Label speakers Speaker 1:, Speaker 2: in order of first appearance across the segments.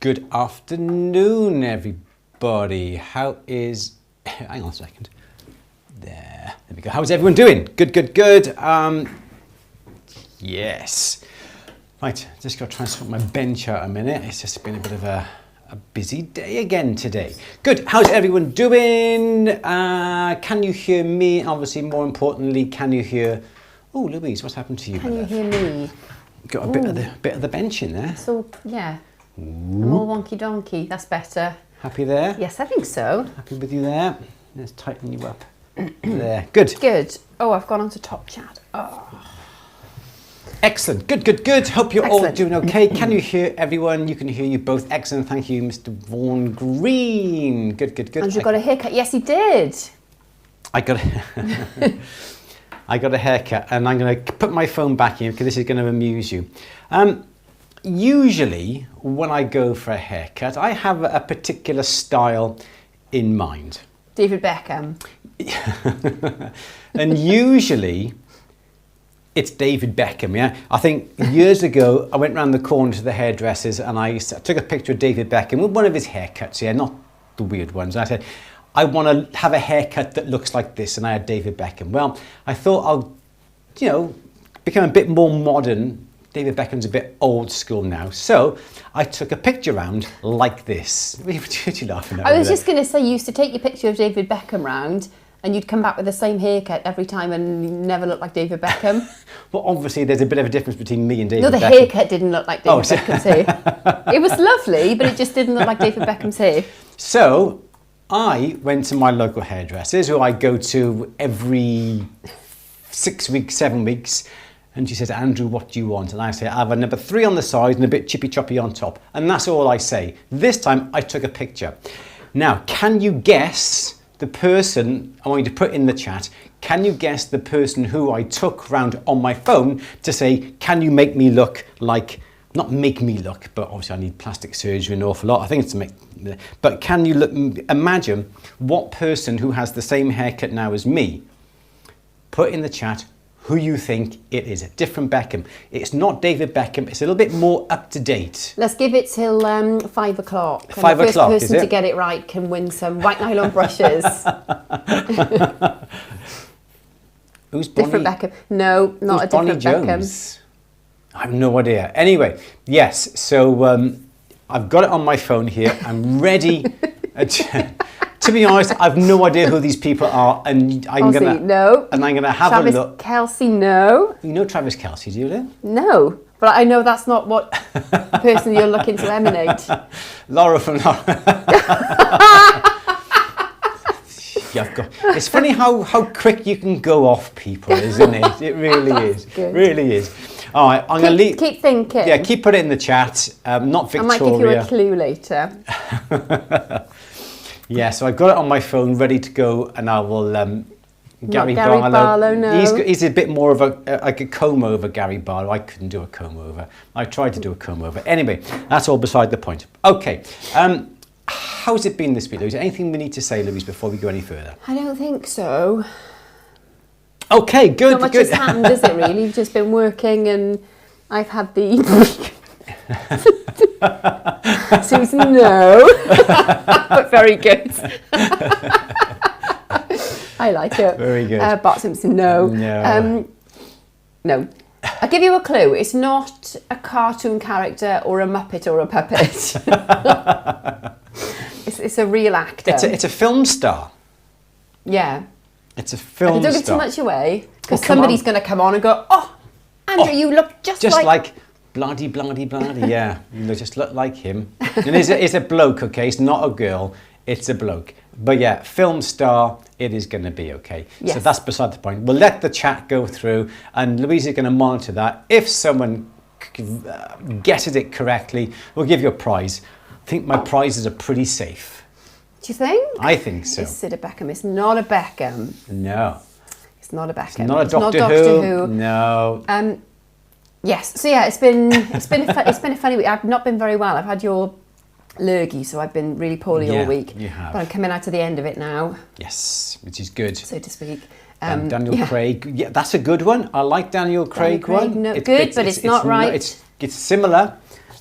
Speaker 1: Good afternoon, everybody. How is... Hang on a second. There we go. How's everyone doing? Good, good, good. Yes. Right, just got to try and sort my bench out a minute. It's just been a bit of a busy day again today. Good. How's everyone doing? Can you hear me? Obviously, more importantly, can you hear... Oh, Louise, what's happened to you?
Speaker 2: Can you hear me?
Speaker 1: Got a bit of the bench in there.
Speaker 2: So, yeah. I'm all wonky donkey. That's better.
Speaker 1: Happy there?
Speaker 2: Yes, I think so.
Speaker 1: Happy with you there? Let's tighten you up. There. Good.
Speaker 2: Good. Oh, I've gone on to top chat. Oh.
Speaker 1: Excellent. Good, good, good. Hope you're all
Speaker 2: Excellent.
Speaker 1: doing okay. Can you hear everyone? You can hear you both. Excellent. Thank you, Mr. Vaughan Green. Good, good, good.
Speaker 2: Andrew got a haircut. Yes, he did.
Speaker 1: I got a haircut, and I'm going to put my phone back in because this is going to amuse you. Usually, when I go for a haircut, I have a particular style in mind.
Speaker 2: David Beckham.
Speaker 1: And usually, it's David Beckham, yeah? I think years ago, I went round the corner to the hairdressers and I took a picture of David Beckham with one of his haircuts, yeah, not the weird ones. And I said, I want to have a haircut that looks like this, and I had David Beckham. Well, I thought I'll, become a bit more modern. David Beckham's a bit old school now. So I took a picture round like this. What are you laughing at?
Speaker 2: I was just going to say, you used to take your picture of David Beckham round and you'd come back with the same haircut every time and you never looked like David Beckham.
Speaker 1: Well, obviously, there's a bit of a difference between me and David Beckham.
Speaker 2: No, the haircut didn't look like David Beckham's hair. It was lovely, but it just didn't look like David Beckham's hair.
Speaker 1: So I went to my local hairdressers, who I go to every 6 weeks, 7 weeks. And she says, Andrew, what do you want? And I say, I have a number 3 on the side and a bit chippy choppy on top. And that's all I say. This time I took a picture. Now, can you guess the person, I want you to put in the chat, can you guess the person who I took round on my phone to say, can you make me look like, not make me look, but obviously I need plastic surgery an awful lot. I think it's to make, but can you imagine what person who has the same haircut now as me? Put in the chat who you think it is. A different Beckham. It's not David Beckham. It's a little bit more up to date.
Speaker 2: Let's give it till 5 o'clock.
Speaker 1: 5 o'clock, is it?
Speaker 2: The first person to get it right can win some white nylon brushes.
Speaker 1: Who's Bonnie?
Speaker 2: Different Beckham. No, not a different Beckham.
Speaker 1: I have no idea. Anyway, yes. So I've got it on my phone here. I'm ready. To be honest, I've no idea who these people are, and I'm gonna have
Speaker 2: Travis
Speaker 1: a look.
Speaker 2: Kelce, no.
Speaker 1: You know Travis Kelce, do you? Then?
Speaker 2: No, but I know that's not what person you're looking to emanate.
Speaker 1: Laura from Laura. It's funny how quick you can go off people, isn't it? It really is.
Speaker 2: Good.
Speaker 1: Really is. All right, I'm going to leave.
Speaker 2: Keep thinking.
Speaker 1: Yeah, keep putting it in the chat. Not Victoria.
Speaker 2: I might give you a clue later.
Speaker 1: Yeah, so I've got it on my phone, ready to go, and I will. Gary
Speaker 2: Barlow, no.
Speaker 1: He's a bit more of a comb over Gary Barlow. I couldn't do a comb over. I tried to do a comb over. Anyway, that's all beside the point. Okay, how's it been this week, Louise? Anything we need to say, Louise, before we go any further?
Speaker 2: I don't think so.
Speaker 1: Okay, good.
Speaker 2: Not much has happened, is it? Really, you've just been working, and I've had the. Susan, no. But very good. I like it.
Speaker 1: Very good.
Speaker 2: Bart Simpson, no.
Speaker 1: No.
Speaker 2: No. I'll give you a clue. It's not a cartoon character or a Muppet or a puppet. It's a real actor.
Speaker 1: It's a film star.
Speaker 2: Yeah.
Speaker 1: It's a film star.
Speaker 2: Don't give too much away, because somebody's going to come on and go, oh, Andrew, you look just like...
Speaker 1: Bloody, yeah. You just look like him. And it's a bloke, okay? It's not a girl, it's a bloke. But yeah, film star, it is going to be okay.
Speaker 2: Yes.
Speaker 1: So that's beside the point. We'll let the chat go through, and Louise is going to monitor that. If someone guesses it correctly, we'll give you a prize. I think my prizes are pretty safe.
Speaker 2: Do you think?
Speaker 1: I think so.
Speaker 2: Is it a Beckham? It's not a Beckham.
Speaker 1: No.
Speaker 2: It's not a Beckham.
Speaker 1: It's not a Doctor Who. No.
Speaker 2: Yes, so yeah, it's been a funny week. I've not been very well. I've had your lurgy, so I've been really poorly all week.
Speaker 1: You have.
Speaker 2: But I'm coming out to the end of it now.
Speaker 1: Yes, which is good.
Speaker 2: So to speak.
Speaker 1: Daniel Craig, yeah, that's a good one. I like Daniel Craig one.
Speaker 2: No, but it's not right.
Speaker 1: It's similar,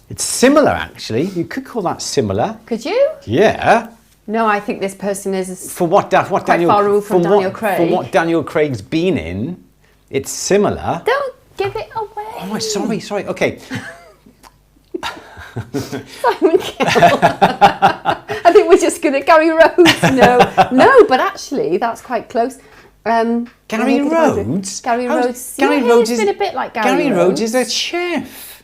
Speaker 1: It's similar, actually. You could call that similar.
Speaker 2: Could you?
Speaker 1: Yeah.
Speaker 2: No, I think this person is
Speaker 1: For what Daniel,
Speaker 2: far removed from Daniel
Speaker 1: For
Speaker 2: Craig.
Speaker 1: what Daniel Craig's been in, it's similar.
Speaker 2: Don't give it away.
Speaker 1: Oh, sorry. Okay.
Speaker 2: Simon Cowell. I think we're just going to Gary Rhodes. No, but actually that's quite close.
Speaker 1: Gary Rhodes.
Speaker 2: Gary Rhodes.
Speaker 1: Gary Rhodes is
Speaker 2: been a bit like Gary Rhodes.
Speaker 1: Rhodes is a chef.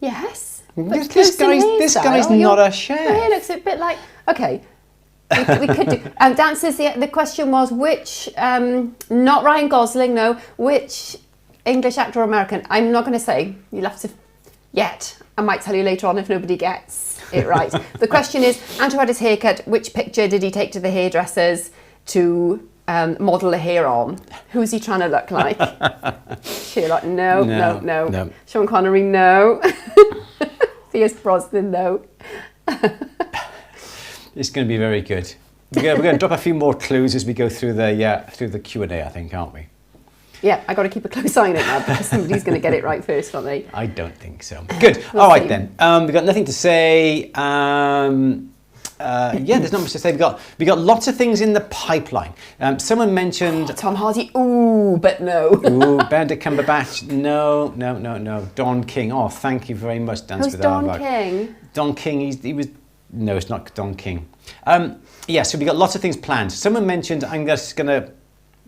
Speaker 2: Yes.
Speaker 1: This guy's not a chef.
Speaker 2: Well, he looks a bit like. Okay. We could do. Dan says the question was which, not Ryan Gosling, no, which English actor or American? I'm not going to say. You'll have to. Yet. I might tell you later on if nobody gets it right. The question is, Andrew had his haircut. Which picture did he take to the hairdressers to model the hair on? Who's he trying to look like? Sherlock, no. Sean Connery, no. Pierce Brosnan, no.
Speaker 1: It's going to be very good. We're going to drop a few more clues as we go through the Q&A, I think, aren't we?
Speaker 2: Yeah, I got to keep a close eye on it now because somebody's going to get it right first, aren't they?
Speaker 1: I don't think so. Good. All right then. We've got nothing to say. There's not much to say. We got lots of things in the pipeline. Someone mentioned
Speaker 2: Tom Hardy. Ooh, but no.
Speaker 1: Ooh, Benedict Cumberbatch. No. Don King. Oh, thank you very much, Dance
Speaker 2: Who's
Speaker 1: with
Speaker 2: Don
Speaker 1: Arvak.
Speaker 2: King?
Speaker 1: Don King. He was. No, it's not Don King. So we got lots of things planned. Someone mentioned. I'm just gonna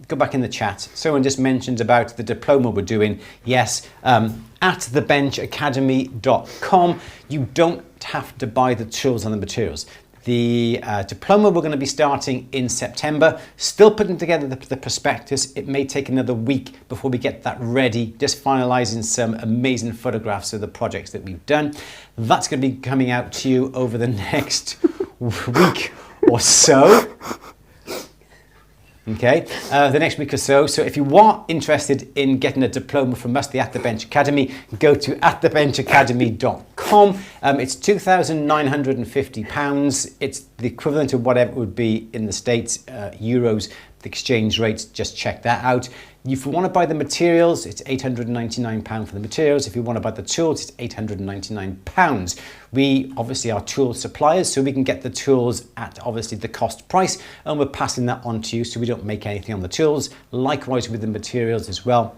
Speaker 1: go back in the chat. Someone just mentioned about the diploma we're doing. Yes, at thebenchacademy.com. You don't have to buy the tools and the materials. The diploma we're going to be starting in September. Still putting together the prospectus. It may take another week before we get that ready. Just finalising some amazing photographs of the projects that we've done. That's going to be coming out to you over the next week or so. Okay, the next week or so. So if you are interested in getting a diploma from us, the At The Bench Academy, go to atthebenchacademy.com. It's £2,950. It's the equivalent of whatever it would be in the States, euros. The exchange rates, just check that out. If you want to buy the materials, it's £899 for the materials. If you want to buy the tools, it's £899. We obviously are tool suppliers, so we can get the tools at obviously the cost price, and we're passing that on to you, so we don't make anything on the tools. Likewise with the materials as well.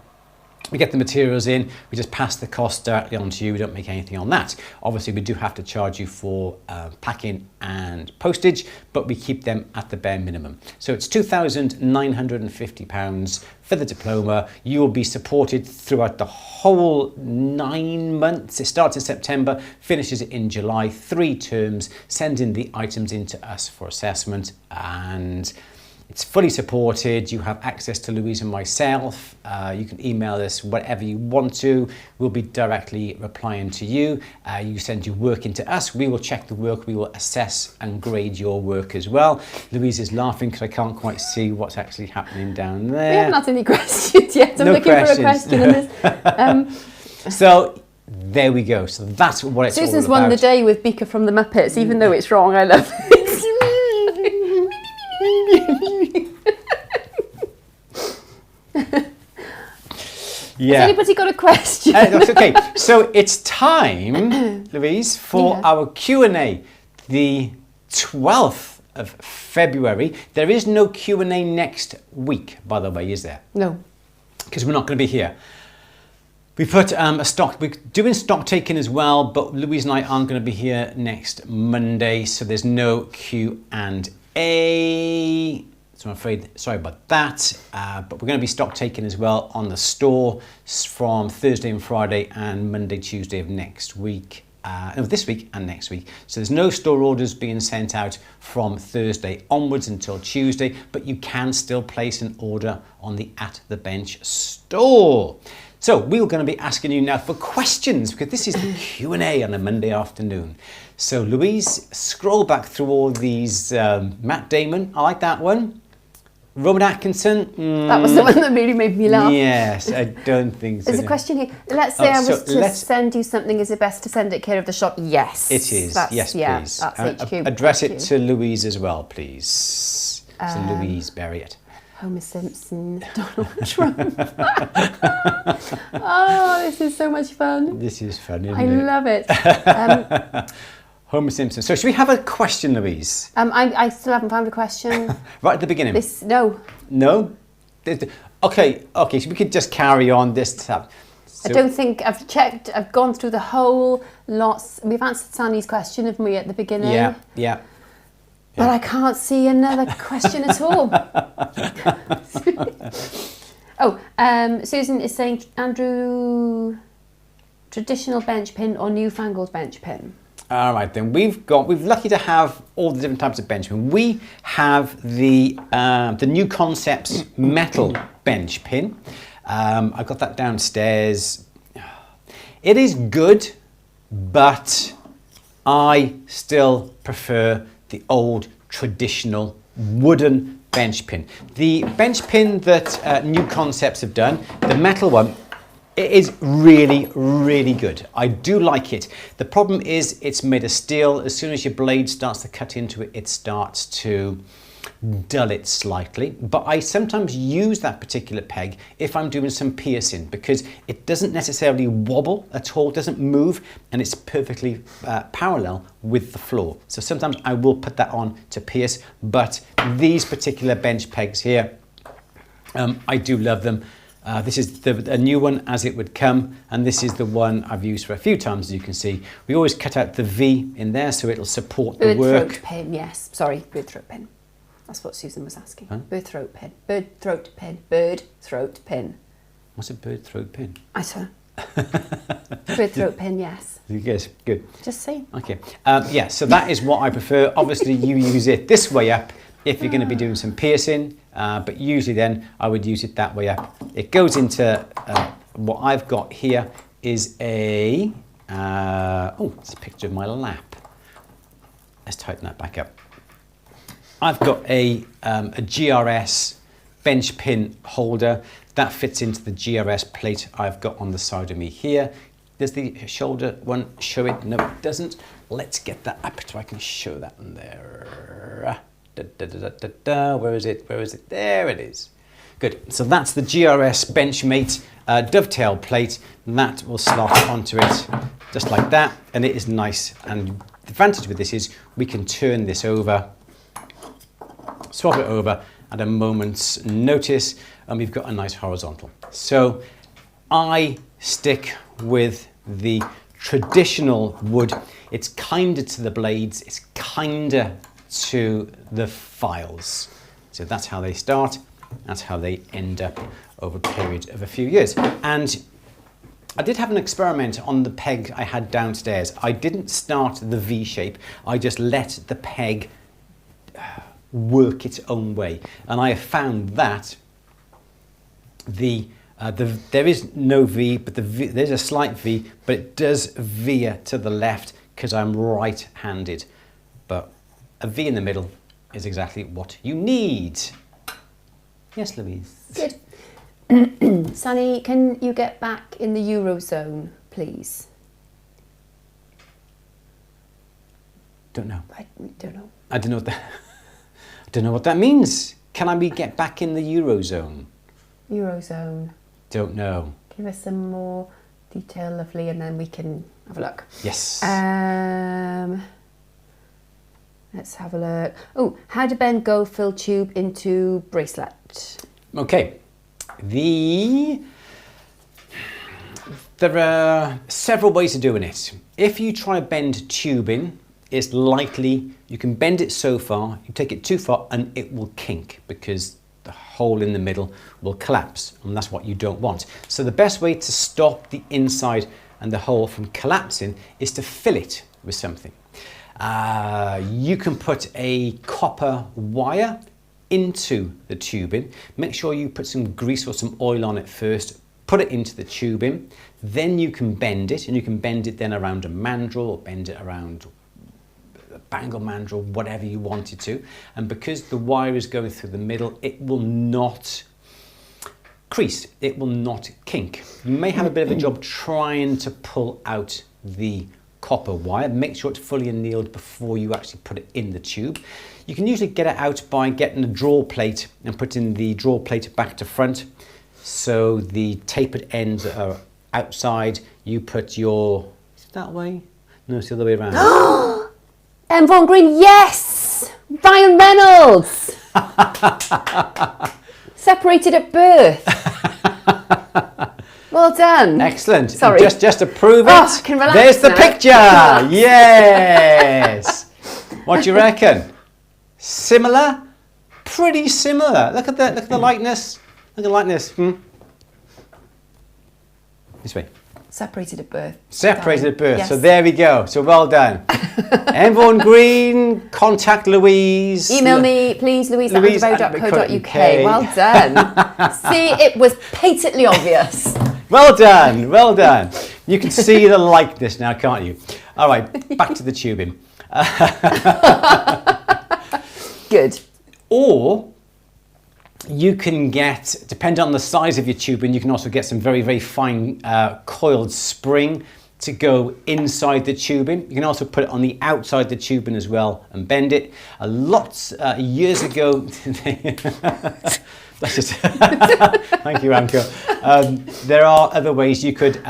Speaker 1: We get the materials in, we just pass the cost directly on to you, we don't make anything on that. Obviously we do have to charge you for packing and postage, but we keep them at the bare minimum. So it's £2,950 for the diploma. You will be supported throughout the whole 9 months. It starts in September, finishes in July, 3 terms, sending the items into us for assessment, and it's fully supported. You have access to Louise and myself. You can email us whatever you want to. We'll be directly replying to you. You send your work into us. We will check the work. We will assess and grade your work as well. Louise is laughing because I can't quite see what's actually happening down there.
Speaker 2: We haven't had any questions yet. I'm looking for a question in this.
Speaker 1: So there we go. So that's what it's all about.
Speaker 2: Susan's won the day with Beaker from the Muppets, even though it's wrong. I love it.
Speaker 1: Yeah.
Speaker 2: Has anybody got a question?
Speaker 1: That's okay. So it's time, Louise, for our Q&A. The 12th of February. There is no Q&A next week, by the way, is there?
Speaker 2: No.
Speaker 1: Because we're not going to be here. We put we're doing stock taking as well, but Louise and I aren't going to be here next Monday, so there's no Q&A. So I'm afraid, sorry about that, but we're going to be stock taking as well on the store from Thursday and Friday and Monday, Tuesday of next week. This week and next week. So there's no store orders being sent out from Thursday onwards until Tuesday, but you can still place an order on the At The Bench store. So we're going to be asking you now for questions, because this is the Q&A on a Monday afternoon. So Louise, scroll back through all these. Matt Damon, I like that one. Rowan Atkinson.
Speaker 2: That was the one that really made me laugh.
Speaker 1: Yes, I don't think so.
Speaker 2: There's a question here. Let's say I was to send you something. Is it best to send it care of the shop? Yes.
Speaker 1: It is. Yes,
Speaker 2: yeah,
Speaker 1: please.
Speaker 2: That's HQ.
Speaker 1: Address it to Louise as well, please. So Louise, bury it.
Speaker 2: Homer Simpson, Donald Trump. Oh, this is so much fun.
Speaker 1: This is fun, isn't
Speaker 2: I
Speaker 1: it?
Speaker 2: love it.
Speaker 1: Homer Simpson. So should we have a question, Louise?
Speaker 2: I still haven't found a question.
Speaker 1: Right at the beginning.
Speaker 2: No.
Speaker 1: No? Okay, so we could just carry on this tab. So,
Speaker 2: I don't think I've checked. I've gone through the whole lots. We've answered Sandy's question, haven't we, at the beginning?
Speaker 1: Yeah.
Speaker 2: But I can't see another question at all. Susan is saying, Andrew, traditional bench pin or newfangled bench pin?
Speaker 1: All right, then we're lucky to have all the different types of bench pin. We have the New Concepts metal bench pin. I've got that downstairs. It is good, but I still prefer the old traditional wooden bench pin. The bench pin that New Concepts have done, the metal one, it is really, really good. I do like it. The problem is it's made of steel. As soon as your blade starts to cut into it, it starts to dull it slightly. But I sometimes use that particular peg if I'm doing some piercing because it doesn't necessarily wobble at all, doesn't move, and it's perfectly parallel with the floor. So sometimes I will put that on to pierce, but these particular bench pegs here, I do love them. This is a new one as it would come, and this is the one I've used for a few times. As you can see, we always cut out the V in there so it'll support the work.
Speaker 2: Bird throat pin, yes. Sorry, bird throat pin. That's what Susan was asking. Huh? Bird throat pin. Bird throat pin. Bird throat pin.
Speaker 1: What's a bird throat pin?
Speaker 2: I don't know. Bird throat pin, yes.
Speaker 1: Yes, good.
Speaker 2: Just saying.
Speaker 1: Okay. Yeah, so that is what I prefer. Obviously, you use it this way up if you're going to be doing some piercing, but usually then I would use it that way up. It goes into what I've got here is a it's a picture of my lap. Let's tighten that back up. I've got a GRS bench pin holder that fits into the GRS plate I've got on the side of me here. Does the shoulder one show it? No, it doesn't. Let's get that up so I can show that one there. Where is it? Where is it? There it is. Good. So that's the GRS Benchmate dovetail plate. That will slot onto it just like that, and it is nice. And the advantage with this is we can turn this over, swap it over at a moment's notice, and we've got a nice horizontal. So I stick with the traditional wood. It's kinder to the blades, it's kinder to the files. So that's how they start, that's how they end up over a period of a few years. And I did have an experiment on the peg I had downstairs. I didn't start the V shape, I just let the peg work its own way. And I have found that there is no V, but there's a slight V, but it does veer to the left because I'm right-handed. But a V in the middle is exactly what you need. Yes, Louise?
Speaker 2: Good. Sunny, can you get back in the Eurozone, please?
Speaker 1: Don't know.
Speaker 2: I don't know.
Speaker 1: I don't know what that, I don't know what that means. Can I get back in the Eurozone?
Speaker 2: Eurozone.
Speaker 1: Don't know.
Speaker 2: Give us some more detail, lovely, and then we can have a look.
Speaker 1: Yes.
Speaker 2: Let's have a look. Oh, how to bend go fill tube into bracelet.
Speaker 1: Okay. There are several ways of doing it. If you try bend tubing, it's likely you can bend it so far, you take it too far and it will kink because the hole in the middle will collapse, and that's what you don't want. So the best way to stop the inside and the hole from collapsing is to fill it with something. You can put a copper wire into the tubing. Make sure you put some grease or some oil on it first, put it into the tubing, then you can bend it, and you can bend it then around a mandrel or bend it around a bangle mandrel, whatever you wanted to. And because the wire is going through the middle, it will not crease, it will not kink. You may have a bit of a job trying to pull out the copper wire. Make sure it's fully annealed before you actually put it in the tube. You can usually get it out by getting a draw plate and putting the draw plate back to front. So the tapered ends are outside. You put your, is it that way? No, it's the other way around.
Speaker 2: M. Vaughan Green, yes! Ryan Reynolds! Separated at birth. Well done.
Speaker 1: Excellent.
Speaker 2: Sorry.
Speaker 1: Just to prove it,
Speaker 2: I can relax
Speaker 1: there's the
Speaker 2: now.
Speaker 1: picture. Yes. What do you reckon? Similar? Pretty similar. Look at the likeness. Look at the likeness. This way.
Speaker 2: Separated at birth.
Speaker 1: Separated at birth.
Speaker 2: Yes.
Speaker 1: So there we go. So well done. M. Vaughan Green, contact Louise.
Speaker 2: Email me, please, louise@andrewandlouise.co.uk. Well done. See, it was patently obvious.
Speaker 1: Well done. Well done. You can see the likeness now, can't you? All right, back to the tubing.
Speaker 2: Good.
Speaker 1: Or you can get, depending on the size of your tubing, you can also get some very, very fine coiled spring to go inside the tubing. You can also put it on the outside the tubing as well and bend it. Years ago, that's just, thank you, Amco. There are other ways you could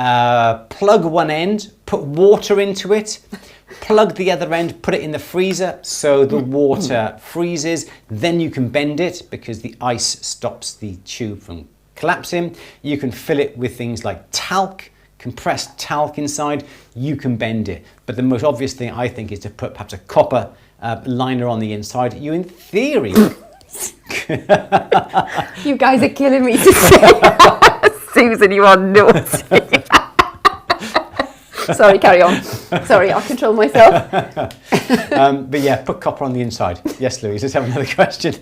Speaker 1: plug one end, put water into it, plug the other end, put it in the freezer so the water freezes, then you can bend it because the ice stops the tube from collapsing. You can fill it with things like talc, compressed talc inside, you can bend it. But the most obvious thing I think is to put perhaps a copper liner on the inside. You in theory...
Speaker 2: You guys are killing me today. Susan, you are naughty. Sorry, carry on. Sorry, I'll control myself.
Speaker 1: But yeah, put copper on the inside. Yes, Louise, let's have another question.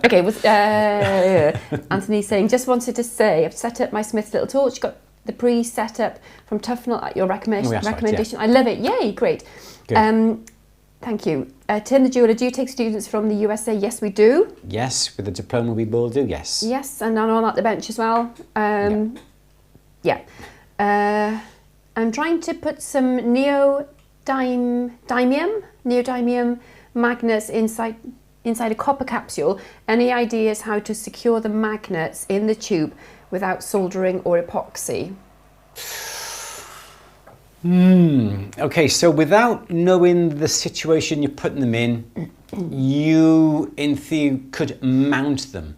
Speaker 2: Okay, Anthony's saying, just wanted to say, I've set up my Smith's little torch, got the pre-set up from Tufnell at your recommendation.
Speaker 1: Right, yeah.
Speaker 2: I love it. Yay, great.
Speaker 1: Good.
Speaker 2: Thank you. Tim the jeweller, do you take students from the USA? Yes, we do.
Speaker 1: Yes, with the diploma we will do, yes.
Speaker 2: Yes, and on at the bench as well. Yeah. I'm trying to put some neodymium magnets inside a copper capsule. Any ideas how to secure the magnets in the tube without soldering or epoxy?
Speaker 1: Okay, so without knowing the situation you're putting them in, you in theory could mount them,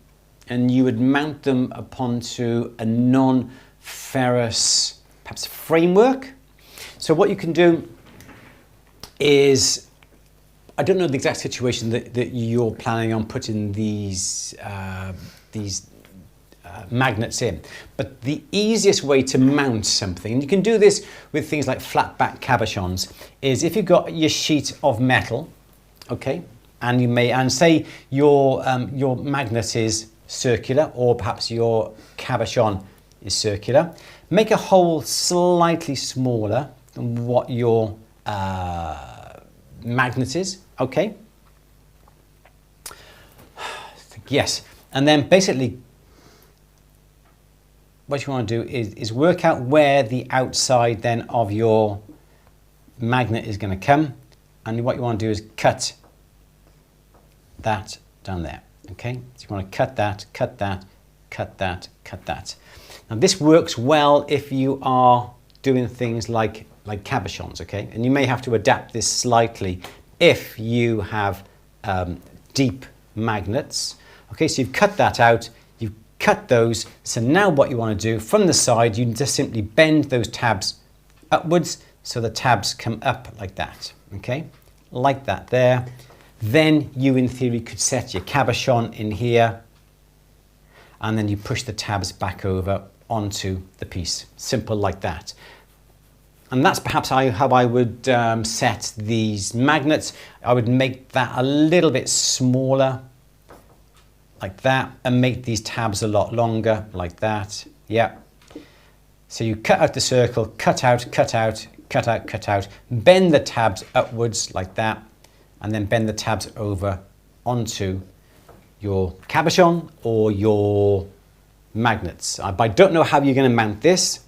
Speaker 1: and you would mount them onto a non-ferrous perhaps framework. So what you can do is, I don't know the exact situation that you're planning on putting these magnets in, but the easiest way to mount something, and you can do this with things like flat back cabochons, is if you've got your sheet of metal, okay, and say your magnet is circular, or perhaps your cabochon is circular, make a hole slightly smaller than what your magnet is, okay? Yes, and then basically what you want to do is work out where the outside then of your magnet is going to come, and what you want to do is cut that down there, okay? So you want to cut that, cut that, cut that, cut that. Now this works well if you are doing things like cabochons, okay? And you may have to adapt this slightly if you have deep magnets. Okay, so you've cut that out, you've cut those. So now what you want to do from the side, you just simply bend those tabs upwards so the tabs come up like that, okay? Like that there. Then you in theory could set your cabochon in here, and then you push the tabs back over onto the piece. Simple like that. And that's perhaps how I would set these magnets. I would make that a little bit smaller, like that, and make these tabs a lot longer, like that. Yeah. So you cut out the circle, cut out, cut out, cut out, cut out, bend the tabs upwards like that, and then bend the tabs over onto your cabochon or your magnets. I don't know how you're going to mount this,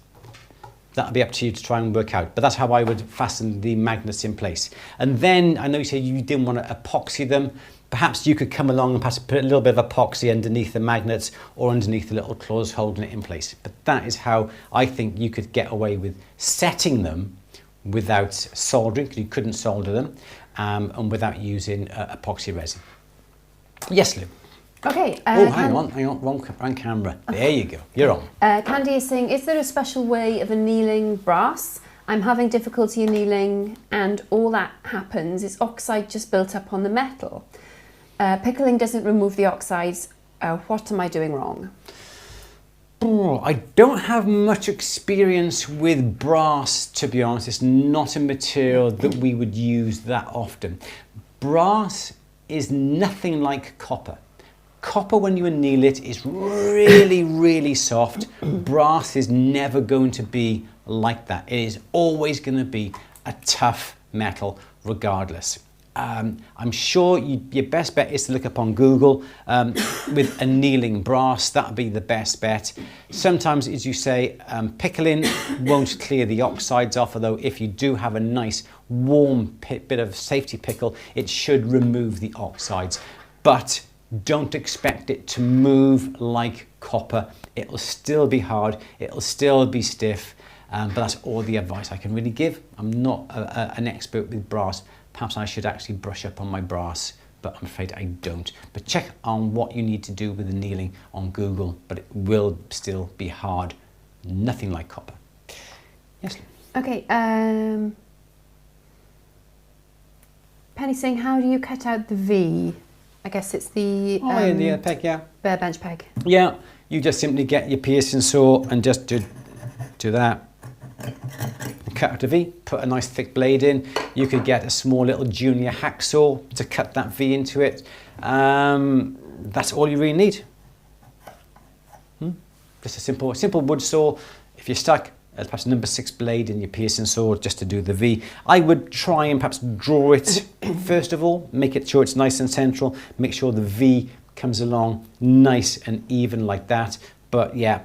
Speaker 1: That'll be up to you to try and work out. But that's how I would fasten the magnets in place. And then, I know you said you didn't want to epoxy them. Perhaps you could come along and perhaps put a little bit of epoxy underneath the magnets or underneath the little claws holding it in place. But that is how I think you could get away with setting them without soldering, because you couldn't solder them, and without using epoxy resin. Yes, Lou.
Speaker 2: Okay.
Speaker 1: Hang on, wrong camera. There you go, you're on.
Speaker 2: Candy is saying, is there a special way of annealing brass? I'm having difficulty annealing and all that happens is oxide just built up on the metal. Pickling doesn't remove the oxides. What am I doing wrong?
Speaker 1: I don't have much experience with brass, to be honest. It's not a material that we would use that often. Brass is nothing like copper. Copper, when you anneal it, is really, really soft. Brass is never going to be like that. It is always going to be a tough metal regardless. I'm sure your best bet is to look up on Google with annealing brass. That would be the best bet. Sometimes, as you say, pickling won't clear the oxides off, although if you do have a nice warm bit of safety pickle, it should remove the oxides. But don't expect it to move like copper. It'll still be hard, it'll still be stiff, but that's all the advice I can really give. I'm not an expert with brass. Perhaps I should actually brush up on my brass, but I'm afraid I don't. But check on what you need to do with annealing on Google, but it will still be hard. Nothing like copper. Yes?
Speaker 2: Okay, Penny saying, how do you cut out the V? I guess it's the
Speaker 1: the peg, yeah.
Speaker 2: bare bench peg.
Speaker 1: Yeah, you just simply get your piercing saw and just do that. Cut out a V, put a nice thick blade in. You could get a small little junior hacksaw to cut that V into it. That's all you really need. Just a simple wood saw. If you're stuck, perhaps a number 6 blade in your piercing saw just to do the V. I would try and perhaps draw it first of all, make it sure it's nice and central, make sure the V comes along nice and even like that. But yeah,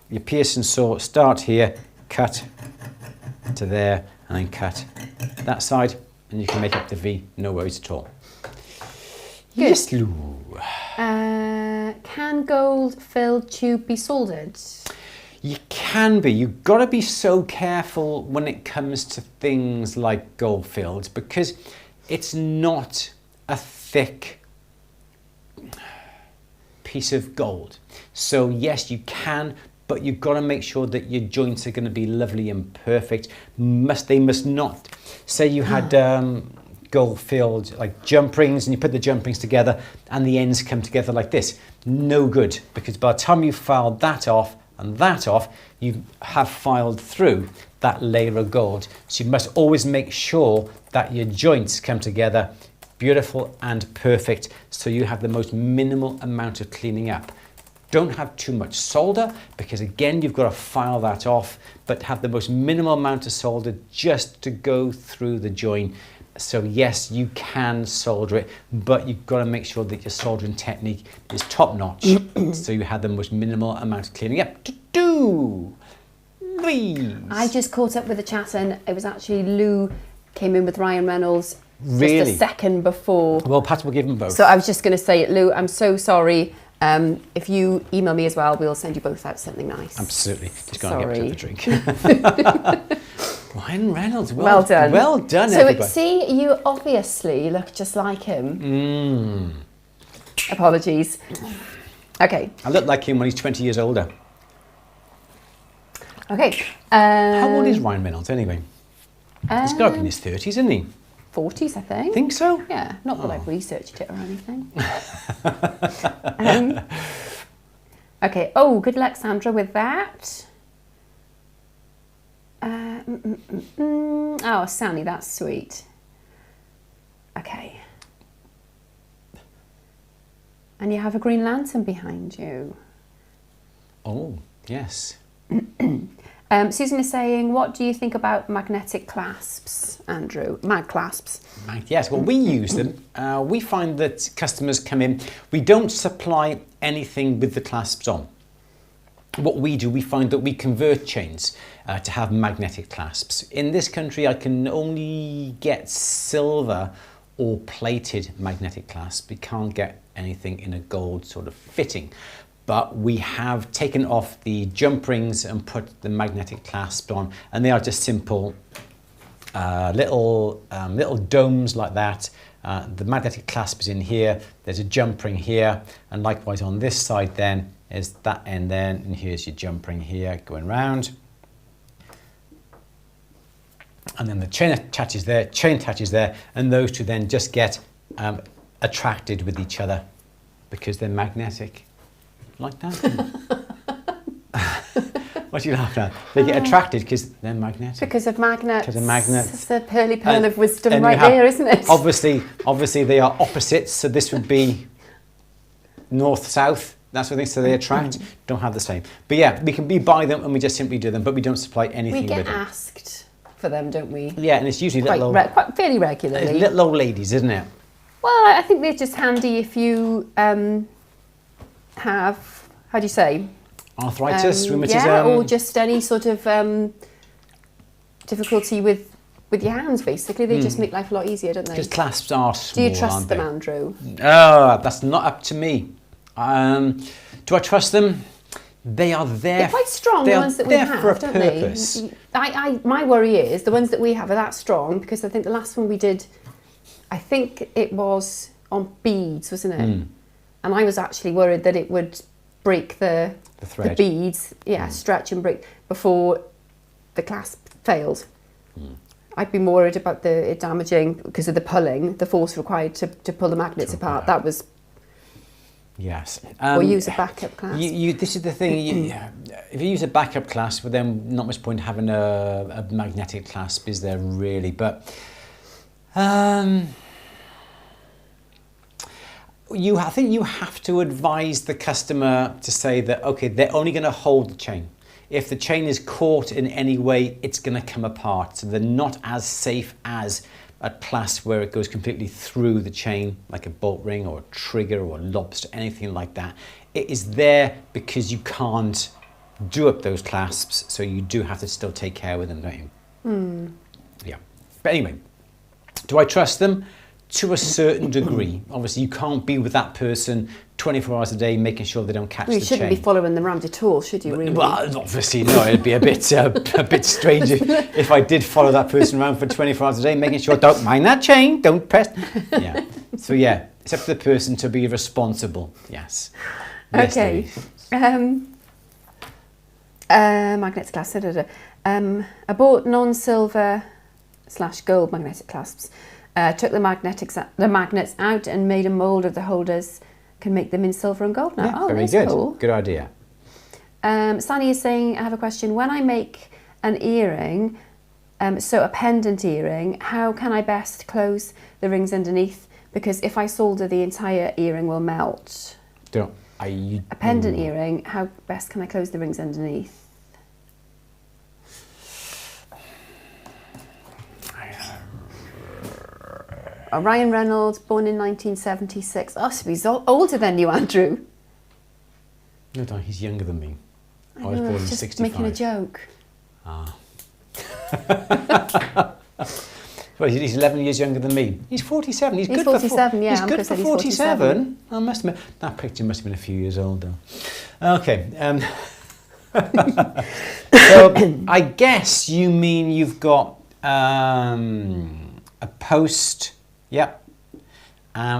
Speaker 1: your piercing saw, start here, cut to there, and then cut that side, and you can make up the V, no worries at all.
Speaker 2: Good.
Speaker 1: Yes, Lou.
Speaker 2: Can gold-filled tube be soldered?
Speaker 1: You can be. You've got to be so careful when it comes to things like gold filled, because it's not a thick piece of gold. So yes, you can, but you've got to make sure that your joints are going to be lovely and perfect. They must not. Say you had gold filled like jump rings, and you put the jump rings together and the ends come together like this. No good, because by the time you filed that off and that off, you have filed through that layer of gold. So you must always make sure that your joints come together beautiful and perfect, so you have the most minimal amount of cleaning up. Don't have too much solder, because again, you've got to file that off, but have the most minimal amount of solder just to go through the join. So yes, you can solder it, but you've got to make sure that your soldering technique is top notch, so you have the most minimal amount of cleaning up to do. Louise.
Speaker 2: I just caught up with the chat, and it was actually Lou came in with Ryan Reynolds
Speaker 1: Really?
Speaker 2: just a second before.
Speaker 1: Well, perhaps we'll give them both.
Speaker 2: So I was just going to say, Lou, I'm so sorry. If you email me as well, we'll send you both out something nice.
Speaker 1: Absolutely. Just go and get a drink. Ryan Reynolds,
Speaker 2: well done.
Speaker 1: Well done,
Speaker 2: so
Speaker 1: everybody.
Speaker 2: See, you obviously look just like him. Apologies. Okay.
Speaker 1: I look like him when he's 20 years older.
Speaker 2: Okay.
Speaker 1: How old is Ryan Reynolds anyway? He's got to be in his 30s, isn't he?
Speaker 2: 40s, I think.
Speaker 1: Think so?
Speaker 2: Yeah, not that I've researched it or anything. Okay, oh, good luck, Sandra, with that. Oh, Sally, that's sweet. Okay. And you have a green lantern behind you.
Speaker 1: Oh, yes.
Speaker 2: Susan is saying, what do you think about magnetic clasps, Andrew? Mag clasps.
Speaker 1: Yes, well, we use them. We find that customers come in. We don't supply anything with the clasps on. what we do, we find that we convert chains to have magnetic clasps. In this country, I can only get silver or plated magnetic clasps. We can't get anything in a gold sort of fitting. But we have taken off the jump rings and put the magnetic clasp on, and they are just simple little domes like that. The magnetic clasp is in here, there's a jump ring here, and likewise on this side then is that end then, and here's your jump ring here going round. And then the chain attaches there, and those two then just get attracted with each other because they're magnetic. Like that? What are you laughing at? They get attracted because they're magnetic.
Speaker 2: Because of magnets.
Speaker 1: Because of magnets.
Speaker 2: It's the pearly pearl of wisdom
Speaker 1: and
Speaker 2: right there, isn't it?
Speaker 1: Obviously they are opposites, so this would be north-south, that sort of thing, so they attract, don't have the same. But yeah, we can buy them and we just simply do them, but we don't supply anything
Speaker 2: with them. We
Speaker 1: get
Speaker 2: asked for them, don't we?
Speaker 1: Yeah, and it's usually
Speaker 2: quite fairly regularly.
Speaker 1: Little old ladies, isn't it?
Speaker 2: Well, I think they're just handy if you have, how do you say?
Speaker 1: Arthritis, rheumatism.
Speaker 2: Yeah, or just any sort of difficulty with your hands, basically. They just make life a lot easier, don't they?
Speaker 1: Because clasps are small,
Speaker 2: do you trust them, Andrew?
Speaker 1: Oh, that's not up to me. Do I trust them? They are there.
Speaker 2: They're quite strong, the ones that we have,
Speaker 1: for a
Speaker 2: don't
Speaker 1: purpose.
Speaker 2: they? My worry is the ones that we have are that strong, because I think the last one we did, I think it was on beads, wasn't it? And I was actually worried that it would break the beads, stretch and break before the clasp failed. I'd be more worried about it damaging because of the pulling, the force required to pull the magnets apart. That was...
Speaker 1: Yes.
Speaker 2: Or use a backup clasp.
Speaker 1: This is the thing, if you use a backup clasp, well, then not much point having a magnetic clasp, is there really? But I think you have to advise the customer to say that, okay, they're only going to hold the chain. If the chain is caught in any way, it's going to come apart. So they're not as safe as a clasp where it goes completely through the chain, like a bolt ring or a trigger or a lobster, anything like that. It is there because you can't do up those clasps, so you do have to still take care with them, don't you? Yeah. But anyway, do I trust them? To a certain degree. Obviously, you can't be with that person 24 hours a day making sure they don't catch the chain.
Speaker 2: You shouldn't be following them around at all, should you, really?
Speaker 1: Well, obviously, no. It'd be a bit strange if I did follow that person around for 24 hours a day, making sure, don't mind that chain, don't press. Yeah. So, yeah, it's up to the person to be responsible. Yes.
Speaker 2: Okay. Magnetic clasps. I bought non-silver / gold magnetic clasps. Took the magnets out and made a mould of the holders. Can make them in silver and gold now.
Speaker 1: Yeah, very good. Cool. Good idea.
Speaker 2: Sally is saying, I have a question. When I make an earring, so a pendant earring, how can I best close the rings underneath? Because if I solder, the entire earring will melt. A pendant earring, how best can I close the rings underneath? Ryan Reynolds, born in 1976. Oh, so he's older than you, Andrew.
Speaker 1: No, he's younger than me.
Speaker 2: I was born in 65. Just making a joke.
Speaker 1: Ah. Well, he's 11 years younger than me. He's 47. He's good
Speaker 2: 47,
Speaker 1: for,
Speaker 2: yeah.
Speaker 1: He's good for 47. I must admit, that picture must have been a few years older. Okay. So I guess you mean you've got a post. Yep.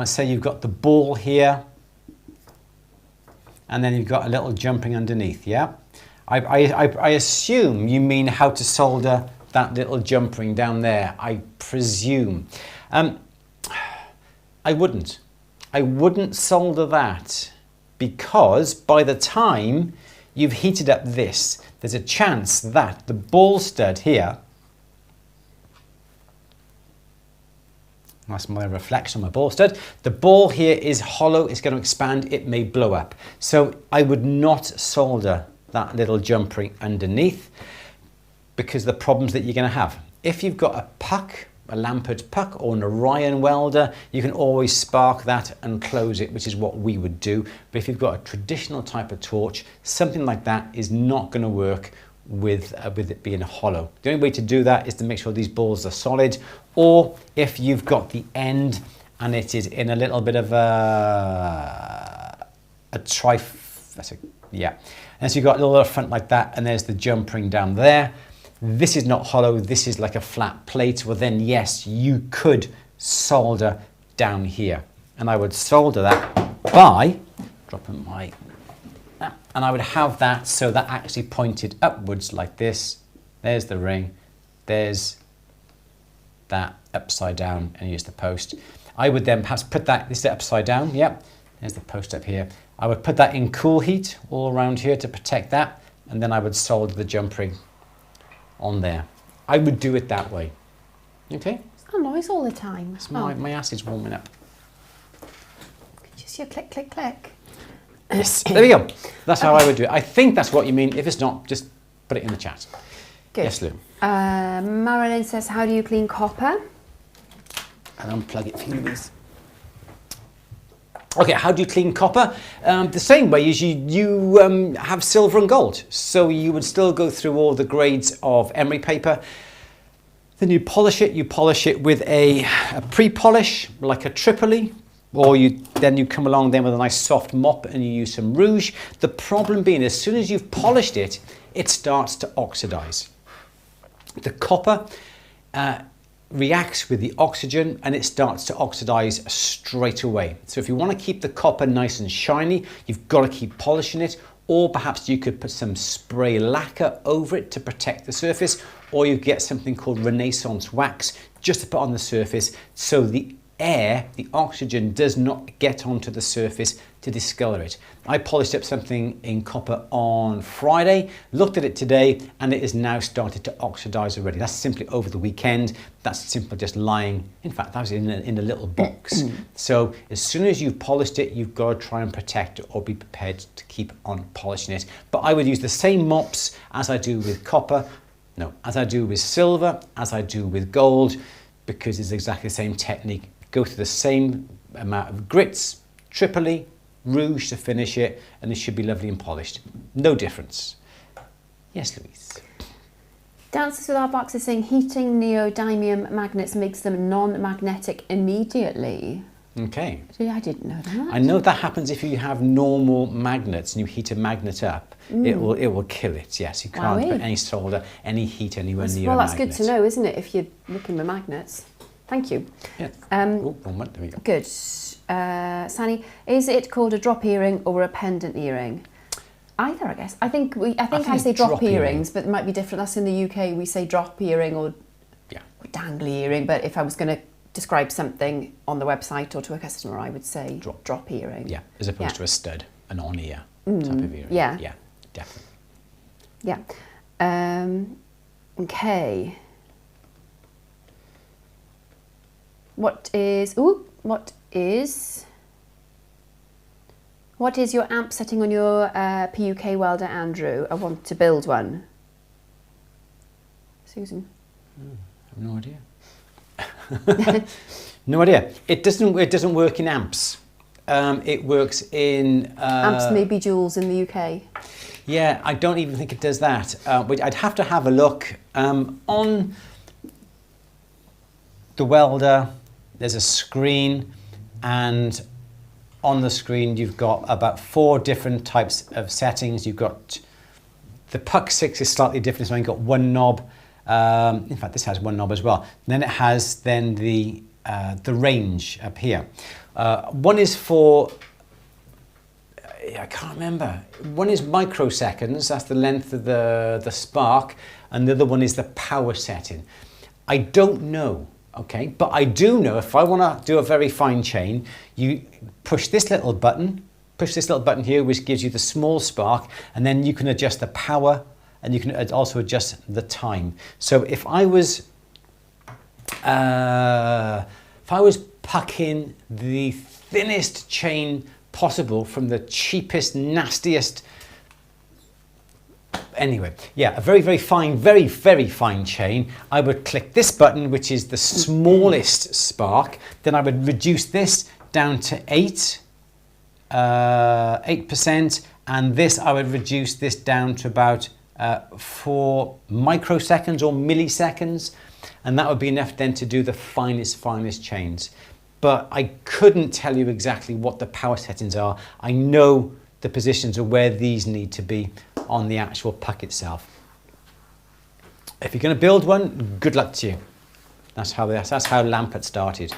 Speaker 1: So you've got the ball here, and then you've got a little jumping underneath. Yeah. I assume you mean how to solder that little jump ring down there. I presume. I wouldn't solder that, because by the time you've heated up this, there's a chance that the ball stud here. That's my reflection on my ball stud. The ball here is hollow, it's going to expand, it may blow up. So I would not solder that little jump ring underneath, because of the problems that you're going to have. If you've got a puck a lampered puck or an Orion welder, you can always spark that and close it, which is what we would do. But if you've got a traditional type of torch, something like that is not going to work with it being hollow. The only way to do that is to make sure these balls are solid, or if you've got the end and it is in a little bit of and so you've got a little front like that, and there's the jump ring down there. This is not hollow, this is like a flat plate. Well then, yes, you could solder down here. And I would solder that by dropping my, and I would have that so that actually pointed upwards like this. There's the ring, there's that upside down, and use the post. I would then perhaps put that, this is upside down, yep. There's the post up here. I would put that in cool heat all around here to protect that, and then I would solder the jump ring on there. I would do it that way. Okay?
Speaker 2: It's not noise all the time.
Speaker 1: My ass is warming up.
Speaker 2: Just your click, click, click.
Speaker 1: Yes, there we go. That's how I would do it. I think that's what you mean. If it's not, just put it in the chat.
Speaker 2: Good.
Speaker 1: Yes, Lou.
Speaker 2: Marilyn says, how do you clean copper?
Speaker 1: And unplug it for you, Louise. Okay, how do you clean copper? The same way as you have silver and gold. So you would still go through all the grades of emery paper. Then you polish it. You polish it with a pre-polish, like a Tripoli, or then you come along then with a nice soft mop and you use some rouge. The problem being, as soon as you've polished it, it starts to oxidize. The copper reacts with the oxygen and it starts to oxidize straight away. So if you want to keep the copper nice and shiny, you've got to keep polishing it, or perhaps you could put some spray lacquer over it to protect the surface, or you get something called Renaissance wax just to put on the surface so the air, the oxygen, does not get onto the surface to discolor it. I polished up something in copper on Friday, looked at it today, and it has now started to oxidize already. That's simply over the weekend. That's simply just lying. In fact, that was in a little box. So as soon as you've polished it, you've got to try and protect it or be prepared to keep on polishing it. But I would use the same mops as I do with copper, as I do with silver, as I do with gold, because it's exactly the same technique. Go through the same amount of grits, Tripoli, rouge to finish it, and it should be lovely and polished. No difference. Yes, Louise.
Speaker 2: Dancers with Our Box is saying heating neodymium magnets makes them non-magnetic immediately.
Speaker 1: Okay.
Speaker 2: I didn't know that.
Speaker 1: I know that happens if you have normal magnets and you heat a magnet up. It will kill it, yes. You can't put any solder, any heat anywhere near a magnet.
Speaker 2: Well, that's good to know, isn't it, if you're looking with magnets. Thank you.
Speaker 1: Yeah. There we go.
Speaker 2: Good. Sani, is it called a drop earring or a pendant earring? Either, I guess. I think I say drop earrings, but it might be different. That's in the UK. We say drop earring or dangly earring. But if I was going to describe something on the website or to a customer, I would say drop earring.
Speaker 1: Yeah, as opposed to a stud, an on-ear type of earring.
Speaker 2: Yeah.
Speaker 1: Yeah, definitely.
Speaker 2: Yeah. Okay. What is your amp setting on your PUK welder, Andrew? I want to build one. Susan?
Speaker 1: I have no idea. No idea. It doesn't work in amps. It works in
Speaker 2: amps, maybe joules in the UK.
Speaker 1: Yeah, I don't even think it does that. I'd have to have a look on the welder. There's a screen, and on the screen you've got about 4 different types of settings. You've got the Puck 6 is slightly different, so you've got one knob. In fact, this has one knob as well. And then it has the range up here. One is for, I can't remember. One is microseconds, that's the length of the spark, and the other one is the power setting. I don't know. Okay, but I do know if I want to do a very fine chain, you push this little button here, which gives you the small spark, and then you can adjust the power, and you can also adjust the time. So if I was pucking the thinnest chain possible from the cheapest, nastiest Anyway, yeah, a very, very fine, very, very fine chain. I would click this button, which is the smallest spark. Then I would reduce this down to 8%, and this I would reduce this down to about 4 microseconds or milliseconds, and that would be enough then to do the finest chains. But I couldn't tell you exactly what the power settings are. I know the positions of where these need to be on the actual puck itself. If you're going to build one, good luck to you. That's how Lampert started.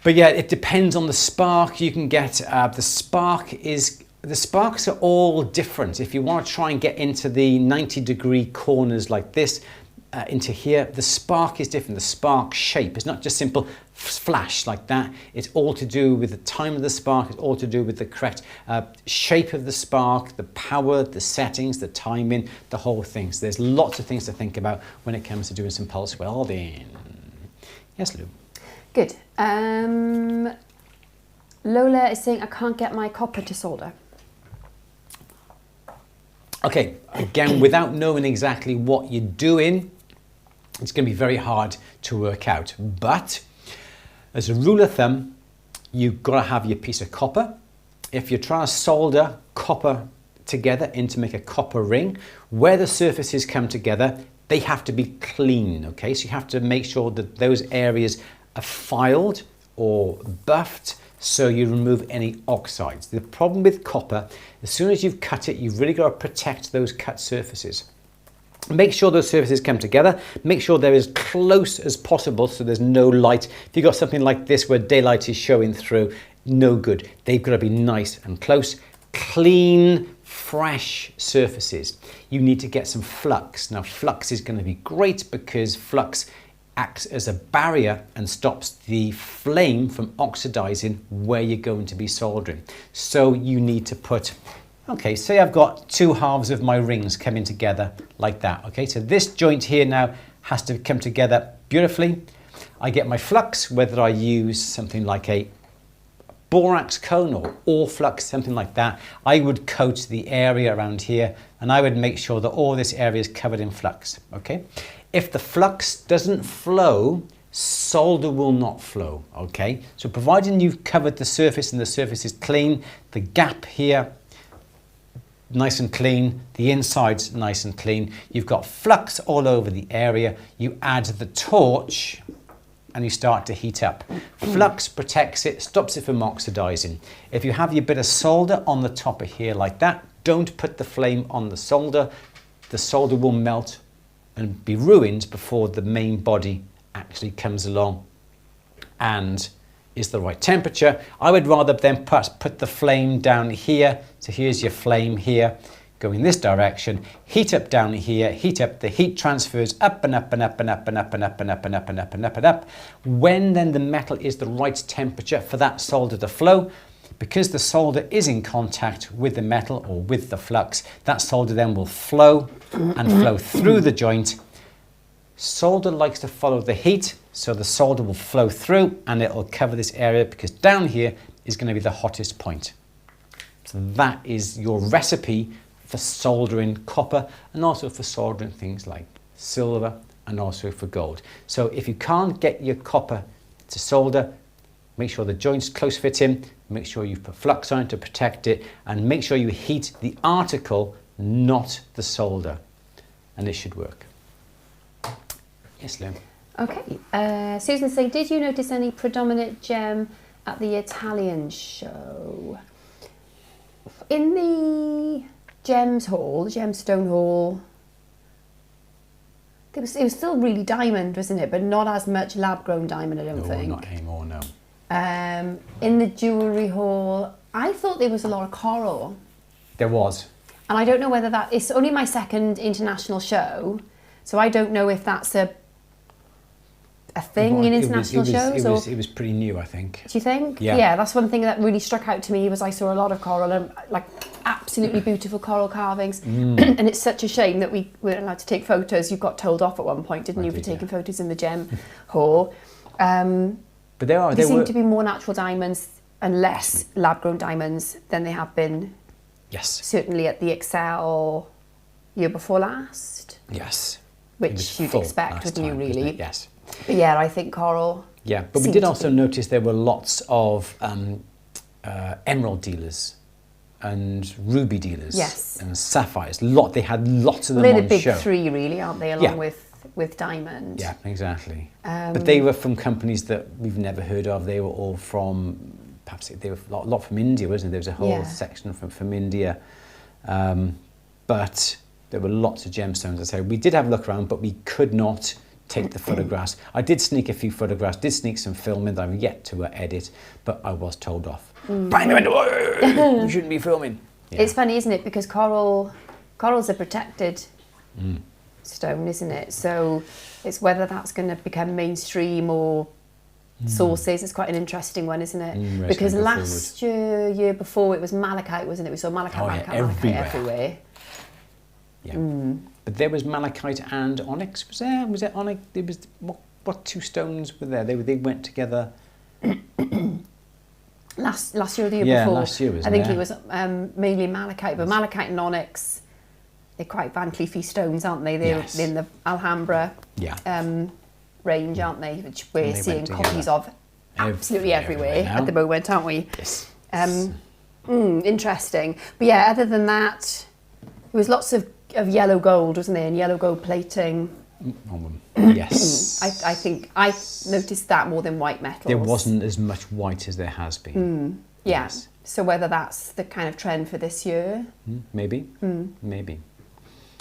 Speaker 1: But yeah, it depends on the spark you can get. The sparks are all different. If you want to try and get into the 90-degree corners like this, into here, the spark is different. The spark shape is not just simple flash like that. It's all to do with the time of the spark. It's all to do with the correct shape of the spark, the power, the settings, the timing, the whole thing. So there's lots of things to think about when it comes to doing some pulse welding. Yes, Lou?
Speaker 2: Good. Lola is saying, I can't get my copper to solder.
Speaker 1: Okay, again, without knowing exactly what you're doing, it's going to be very hard to work out. But as a rule of thumb, you've got to have your piece of copper. If you're trying to solder copper together to make a copper ring, where the surfaces come together, they have to be clean, okay? So you have to make sure that those areas are filed or buffed, so you remove any oxides. The problem with copper, as soon as you've cut it, you've really got to protect those cut surfaces. Make sure those surfaces come together. Make sure they're as close as possible so there's no light. If you've got something like this where daylight is showing through, no good. They've got to be nice and close. Clean, fresh surfaces. You need to get some flux. Now, flux is going to be great because flux acts as a barrier and stops the flame from oxidizing where you're going to be soldering. So you need to put, okay, say I've got 2 halves of my rings coming together like that. Okay, so this joint here now has to come together beautifully. I get my flux, whether I use something like a borax cone or ore flux, something like that. I would coat the area around here and I would make sure that all this area is covered in flux. Okay. If the flux doesn't flow, solder will not flow, okay? So providing you've covered the surface and the surface is clean, the gap here, nice and clean, the inside's nice and clean, you've got flux all over the area, you add the torch and you start to heat up. Flux protects it, stops it from oxidizing. If you have your bit of solder on the top of here like that, don't put the flame on the solder will melt and be ruined before the main body actually comes along and is the right temperature. I would rather then put the flame down here. So here's your flame here, going this direction, heat up down here, heat up, the heat transfers up and up and up and up and up and up and up and up and up and up and up. When then the metal is the right temperature for that solder to flow, because the solder is in contact with the metal or with the flux, that solder then will flow and flow through the joint. Solder likes to follow the heat, so the solder will flow through and it will cover this area because down here is going to be the hottest point. So that is your recipe for soldering copper and also for soldering things like silver and also for gold. So if you can't get your copper to solder, make sure the joint's close fitting, make sure you put flux on it to protect it, and make sure you heat the article, not the solder, and it should work. Yes, Lynn.
Speaker 2: Okay, Susan's saying, did you notice any predominant gem at the Italian show? In the Gemstone Hall, it was still really diamond, wasn't it? But not as much lab-grown diamond, I don't think.
Speaker 1: Not anymore, no.
Speaker 2: In the jewellery hall, I thought there was a lot of coral.
Speaker 1: There was. And
Speaker 2: I don't know whether it's only my second international show, so I don't know if that's a thing in international shows.
Speaker 1: It was pretty new, I think.
Speaker 2: Do you think?
Speaker 1: Yeah.
Speaker 2: Yeah, that's one thing that really struck out to me was I saw a lot of coral and like absolutely beautiful coral carvings. And it's such a shame that we weren't allowed to take photos. You got told off at one point, didn't you, for taking photos in the gem hall.
Speaker 1: But there
Speaker 2: seem to be more natural diamonds and less lab-grown diamonds than they have been.
Speaker 1: Yes.
Speaker 2: Certainly at the Excel year before last,
Speaker 1: Yes.
Speaker 2: which you'd expect, wouldn't you, really?
Speaker 1: Yes.
Speaker 2: But yeah, I think coral.
Speaker 1: Yeah, but we did also notice there were lots of emerald dealers and ruby dealers.
Speaker 2: Yes.
Speaker 1: And sapphires. They had lots of them
Speaker 2: They're
Speaker 1: on
Speaker 2: the big
Speaker 1: show.
Speaker 2: three, really, aren't they? Along with diamond.
Speaker 1: Yeah, exactly. But they were from companies that we've never heard of. They were all from, perhaps they were a lot from India, wasn't there? There was a whole section from India. But there were lots of gemstones. I say we did have a look around, but we could not take the photographs. I did sneak a few photographs, did sneak some film in that I've yet to edit, but I was told off. Bang, you shouldn't be filming. Yeah.
Speaker 2: It's funny, isn't it? Because coral's a protected stone, isn't it? So it's whether that's going to become mainstream or sources. It's quite an interesting one, isn't it? Because last year before, it was malachite, wasn't it? We saw malachite everywhere.
Speaker 1: Yeah. But there was malachite and onyx. Was there? Was it onyx? There was what two stones were there? They went together.
Speaker 2: Last year or the year before?
Speaker 1: Yeah, last year, wasn't
Speaker 2: I think
Speaker 1: it?
Speaker 2: it was mainly malachite, but malachite and onyx, they're quite Van Cleefy stones, aren't they? They're in the Alhambra range, aren't they? Which we're seeing copies of absolutely everywhere at the moment, aren't we?
Speaker 1: Yes.
Speaker 2: Interesting. But yeah, other than that, there was lots of yellow gold, wasn't there? And yellow gold plating.
Speaker 1: Yes.
Speaker 2: I think I noticed that more than white metals.
Speaker 1: There wasn't as much white as there has been.
Speaker 2: Yes. So whether that's the kind of trend for this year.
Speaker 1: Maybe. Maybe.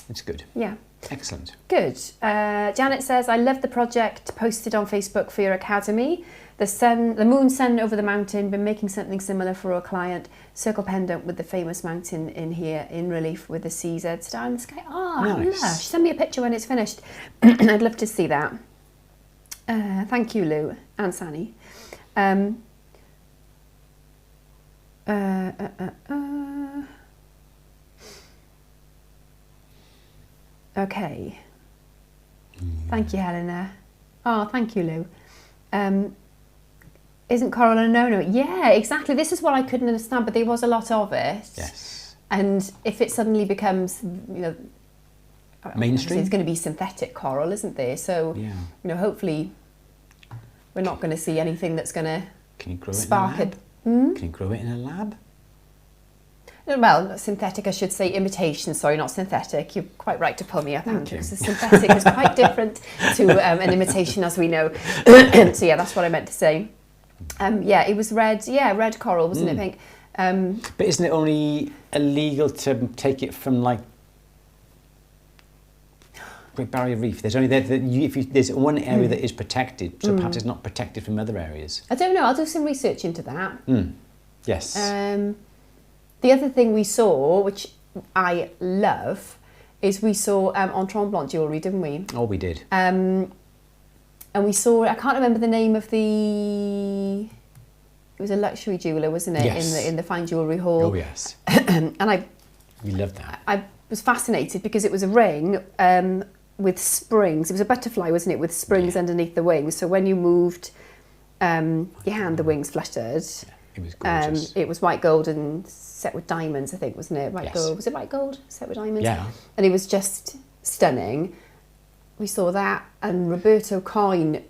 Speaker 1: It's good.
Speaker 2: Yeah.
Speaker 1: Excellent.
Speaker 2: Good. Janet says, I love the project posted on Facebook for your academy. The moon sun over the mountain, been making something similar for a client. Circle pendant with the famous mountain in here in relief with the CZ star in the sky.
Speaker 1: Nice.
Speaker 2: Lush. Send me a picture when it's finished. I'd love to see that. Thank you, Lou and Sani. Okay. Thank you, Helena. Oh, thank you, Lou. Isn't coral a no-no? Yeah, exactly. This is what I couldn't understand, but there was a lot of it.
Speaker 1: Yes.
Speaker 2: And if it suddenly becomes,
Speaker 1: mainstream,
Speaker 2: it's going to be synthetic coral, isn't there? So, hopefully we're not going to see anything that's going to spark it.
Speaker 1: Can you grow it in a lab?
Speaker 2: Well, synthetic, I should say imitation, sorry, not synthetic. You're quite right to pull me up, Andrew, because synthetic is quite different to an imitation, as we know. So yeah, that's what I meant to say. It was red, red coral, wasn't it, Pink?
Speaker 1: But isn't it only illegal to take it from, like, Great Barrier Reef? There's only there's one area that is protected, so perhaps it's not protected from other areas.
Speaker 2: I don't know, I'll do some research into that.
Speaker 1: Yes.
Speaker 2: The other thing we saw, which I love, is we saw en tremblant jewellery, didn't we?
Speaker 1: Oh, we did.
Speaker 2: And we saw, I can't remember the name of it was a luxury jeweller, wasn't it?
Speaker 1: Yes.
Speaker 2: In the fine jewellery hall.
Speaker 1: Oh, yes.
Speaker 2: And
Speaker 1: We loved that.
Speaker 2: I was fascinated because it was a ring with springs. It was a butterfly, wasn't it, with springs underneath the wings. So when you moved your hand, the wings fluttered.
Speaker 1: Yeah, it was gorgeous.
Speaker 2: It was white gold and set with diamonds, I think, wasn't it? White gold. Was it white gold set with diamonds?
Speaker 1: Yeah.
Speaker 2: And it was just stunning. We saw that, and Roberto coin.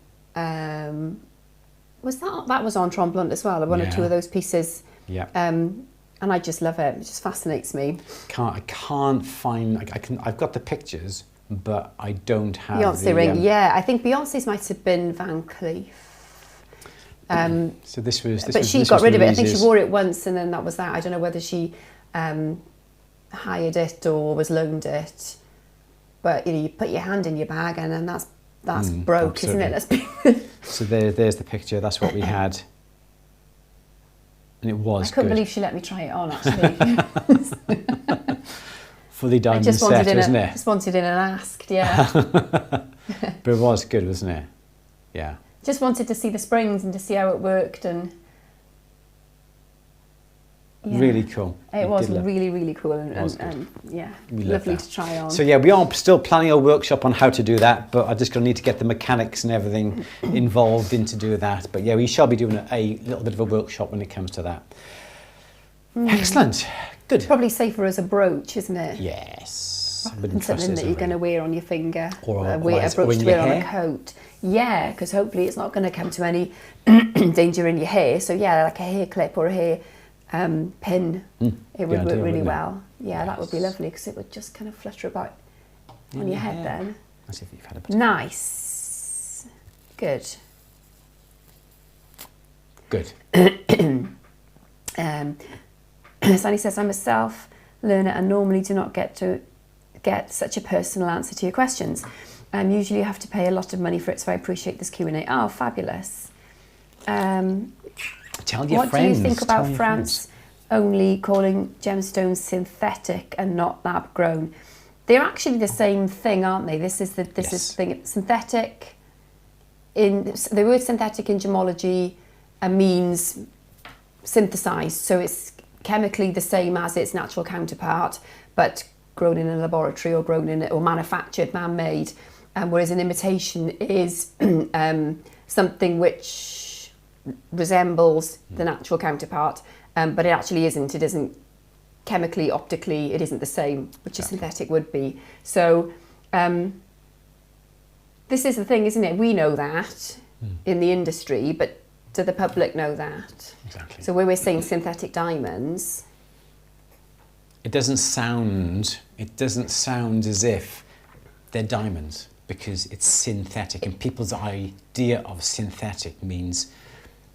Speaker 2: Was that was en tremblant as well? One or two of those pieces.
Speaker 1: Yeah.
Speaker 2: And I just love it. It just fascinates me.
Speaker 1: I can't find. I've got the pictures, but I don't have
Speaker 2: Beyonce ring. Yeah, I think Beyonce's might have been Van Cleef.
Speaker 1: So this was.
Speaker 2: But she got rid of it. I think she wore it once, and then that was that. I don't know whether she hired it or was loaned it. But you put your hand in your bag, and then that's broke,
Speaker 1: absolutely.
Speaker 2: isn't it?
Speaker 1: So there's the picture. That's what we had, and it was.
Speaker 2: I couldn't believe she let me try it on. Actually,
Speaker 1: fully diamond set, wasn't it?
Speaker 2: Just wanted in and asked, yeah.
Speaker 1: But it was good, wasn't it? Yeah.
Speaker 2: Just wanted to see the springs and to see how it worked, and
Speaker 1: really cool.
Speaker 2: It was really, really cool, and yeah, lovely to try on.
Speaker 1: So yeah, we are still planning a workshop on how to do that, but I'm just going to need to get the mechanics and everything involved in to do that. But yeah, we shall be doing a little bit of a workshop when it comes to that. Excellent. Good.
Speaker 2: Probably safer as a brooch, isn't it?
Speaker 1: Yes. wouldn't
Speaker 2: And
Speaker 1: trust
Speaker 2: something
Speaker 1: it as
Speaker 2: that
Speaker 1: a
Speaker 2: you're going to
Speaker 1: ring.
Speaker 2: wear on your finger,
Speaker 1: Or
Speaker 2: a
Speaker 1: or
Speaker 2: brooch
Speaker 1: in
Speaker 2: to
Speaker 1: your
Speaker 2: wear on a
Speaker 1: hair.
Speaker 2: coat. Yeah, because hopefully it's not going to come to any danger in your hair. So yeah, like a hair clip or a hair pin, it would
Speaker 1: Good
Speaker 2: work
Speaker 1: idea,
Speaker 2: really
Speaker 1: wouldn't it?
Speaker 2: well. Yeah, that would be
Speaker 1: Yes.
Speaker 2: lovely because it would just kind of flutter about on
Speaker 1: In
Speaker 2: your head
Speaker 1: hair.
Speaker 2: then.
Speaker 1: As if you've had a bit of-
Speaker 2: Nice. Good.
Speaker 1: Good.
Speaker 2: Sally says, I'm a self-learner and normally do not get such a personal answer to your questions. Usually you have to pay a lot of money for it, so I appreciate this Q&A. Oh, fabulous.
Speaker 1: Tell your
Speaker 2: What
Speaker 1: friends.
Speaker 2: do you think
Speaker 1: tell
Speaker 2: about
Speaker 1: your
Speaker 2: France only calling gemstones synthetic and not lab grown? They're actually the same thing, aren't they? This is the thing. Synthetic the word synthetic in gemology means synthesized, so it's chemically the same as its natural counterpart, but grown in a laboratory or manufactured, man-made. Whereas an imitation is something which resembles the natural counterpart, but it actually isn't. It isn't chemically, optically, it isn't the same, which a synthetic would be. So this is the thing, isn't it? We know that in the industry, but do the public know that?
Speaker 1: Exactly.
Speaker 2: So when we're saying synthetic diamonds,
Speaker 1: It doesn't sound as if they're diamonds because it's synthetic, and people's idea of synthetic means.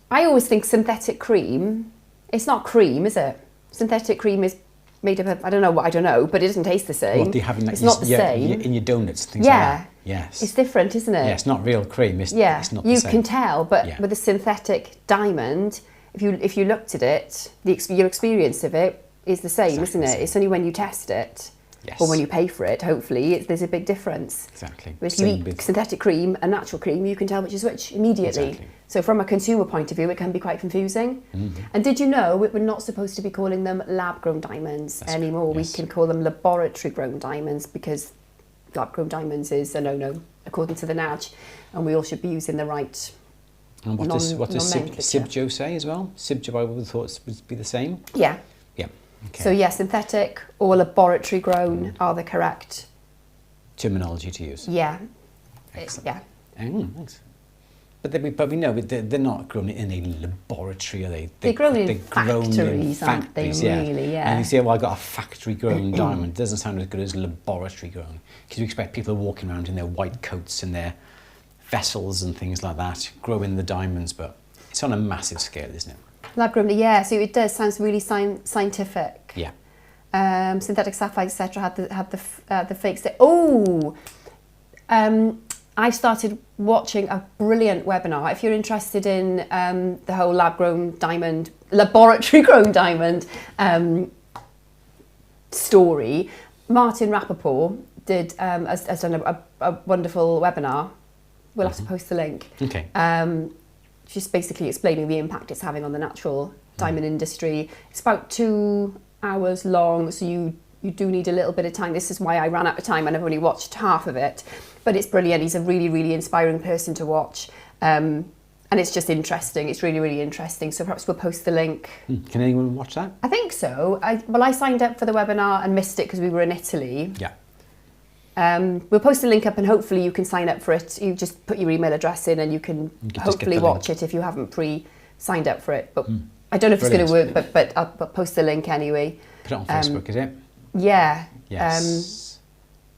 Speaker 2: I always think synthetic cream, it's not cream, is it? Synthetic cream is made up of, I don't know, but it doesn't taste the same.
Speaker 1: What do you have in that?
Speaker 2: It's not the same.
Speaker 1: In your donuts, things like that. Yes.
Speaker 2: It's different, isn't it?
Speaker 1: Yeah, it's not real cream. It's not the
Speaker 2: you
Speaker 1: same.
Speaker 2: can tell, but
Speaker 1: Yeah.
Speaker 2: with a synthetic diamond, if you looked at it, your experience of it is the same,
Speaker 1: Exactly
Speaker 2: isn't
Speaker 1: the
Speaker 2: it?
Speaker 1: same.
Speaker 2: It's only when you test it,
Speaker 1: Yes.
Speaker 2: or when you pay for it, hopefully, there's a big difference.
Speaker 1: Exactly.
Speaker 2: But if you
Speaker 1: Same
Speaker 2: eat
Speaker 1: with-
Speaker 2: synthetic cream and natural cream, you can tell which is which immediately.
Speaker 1: Exactly.
Speaker 2: So from a consumer point of view, it can be quite confusing.
Speaker 1: Mm-hmm.
Speaker 2: And did you know we're not supposed to be calling them lab-grown diamonds
Speaker 1: That's
Speaker 2: anymore?
Speaker 1: yes.
Speaker 2: We can call them laboratory-grown diamonds because lab-grown diamonds is a no-no, according to the NAJ, and we all should be using the right
Speaker 1: And what does
Speaker 2: nomenclature.
Speaker 1: Sibjo say as well? Sibjo, I would have thought would be the same.
Speaker 2: Yeah.
Speaker 1: Yeah. Okay.
Speaker 2: So yeah, synthetic or laboratory-grown are the correct.
Speaker 1: Terminology to use.
Speaker 2: Yeah.
Speaker 1: Excellent.
Speaker 2: Yeah.
Speaker 1: Thanks. But we know they're not grown in a laboratory, are they?
Speaker 2: They're grown in
Speaker 1: grown
Speaker 2: factories, aren't they, really? Yeah.
Speaker 1: And you say, well, I got a factory-grown diamond. It doesn't sound as good as laboratory-grown. Because you expect people walking around in their white coats and their vessels and things like that, growing the diamonds, but it's on a massive scale, isn't it?
Speaker 2: Lab-grown, yeah. So it does sounds really scientific.
Speaker 1: Yeah.
Speaker 2: Synthetic sapphire, etc. Had the fakes. I started watching a brilliant webinar. If you're interested in the whole laboratory-grown diamond story, Martin Rappaport has done a wonderful webinar. We'll have to post the link.
Speaker 1: Okay.
Speaker 2: Just basically explaining the impact it's having on the natural diamond industry. It's about 2 hours long, so you do need a little bit of time. This is why I ran out of time and I've only watched half of it. But it's brilliant. He's a really, really inspiring person to watch. And it's just interesting. It's really, really interesting. So perhaps we'll post the link.
Speaker 1: Can anyone watch that?
Speaker 2: I think so. I signed up for the webinar and missed it because we were in Italy.
Speaker 1: Yeah.
Speaker 2: We'll post the link up and hopefully you can sign up for it. You just put your email address in and you can
Speaker 1: just
Speaker 2: hopefully
Speaker 1: get the
Speaker 2: watch it if you haven't pre-signed up for it. But I don't know if it's going to work, but I'll post the link anyway.
Speaker 1: Put it on Facebook, is it?
Speaker 2: Yeah.
Speaker 1: Yes.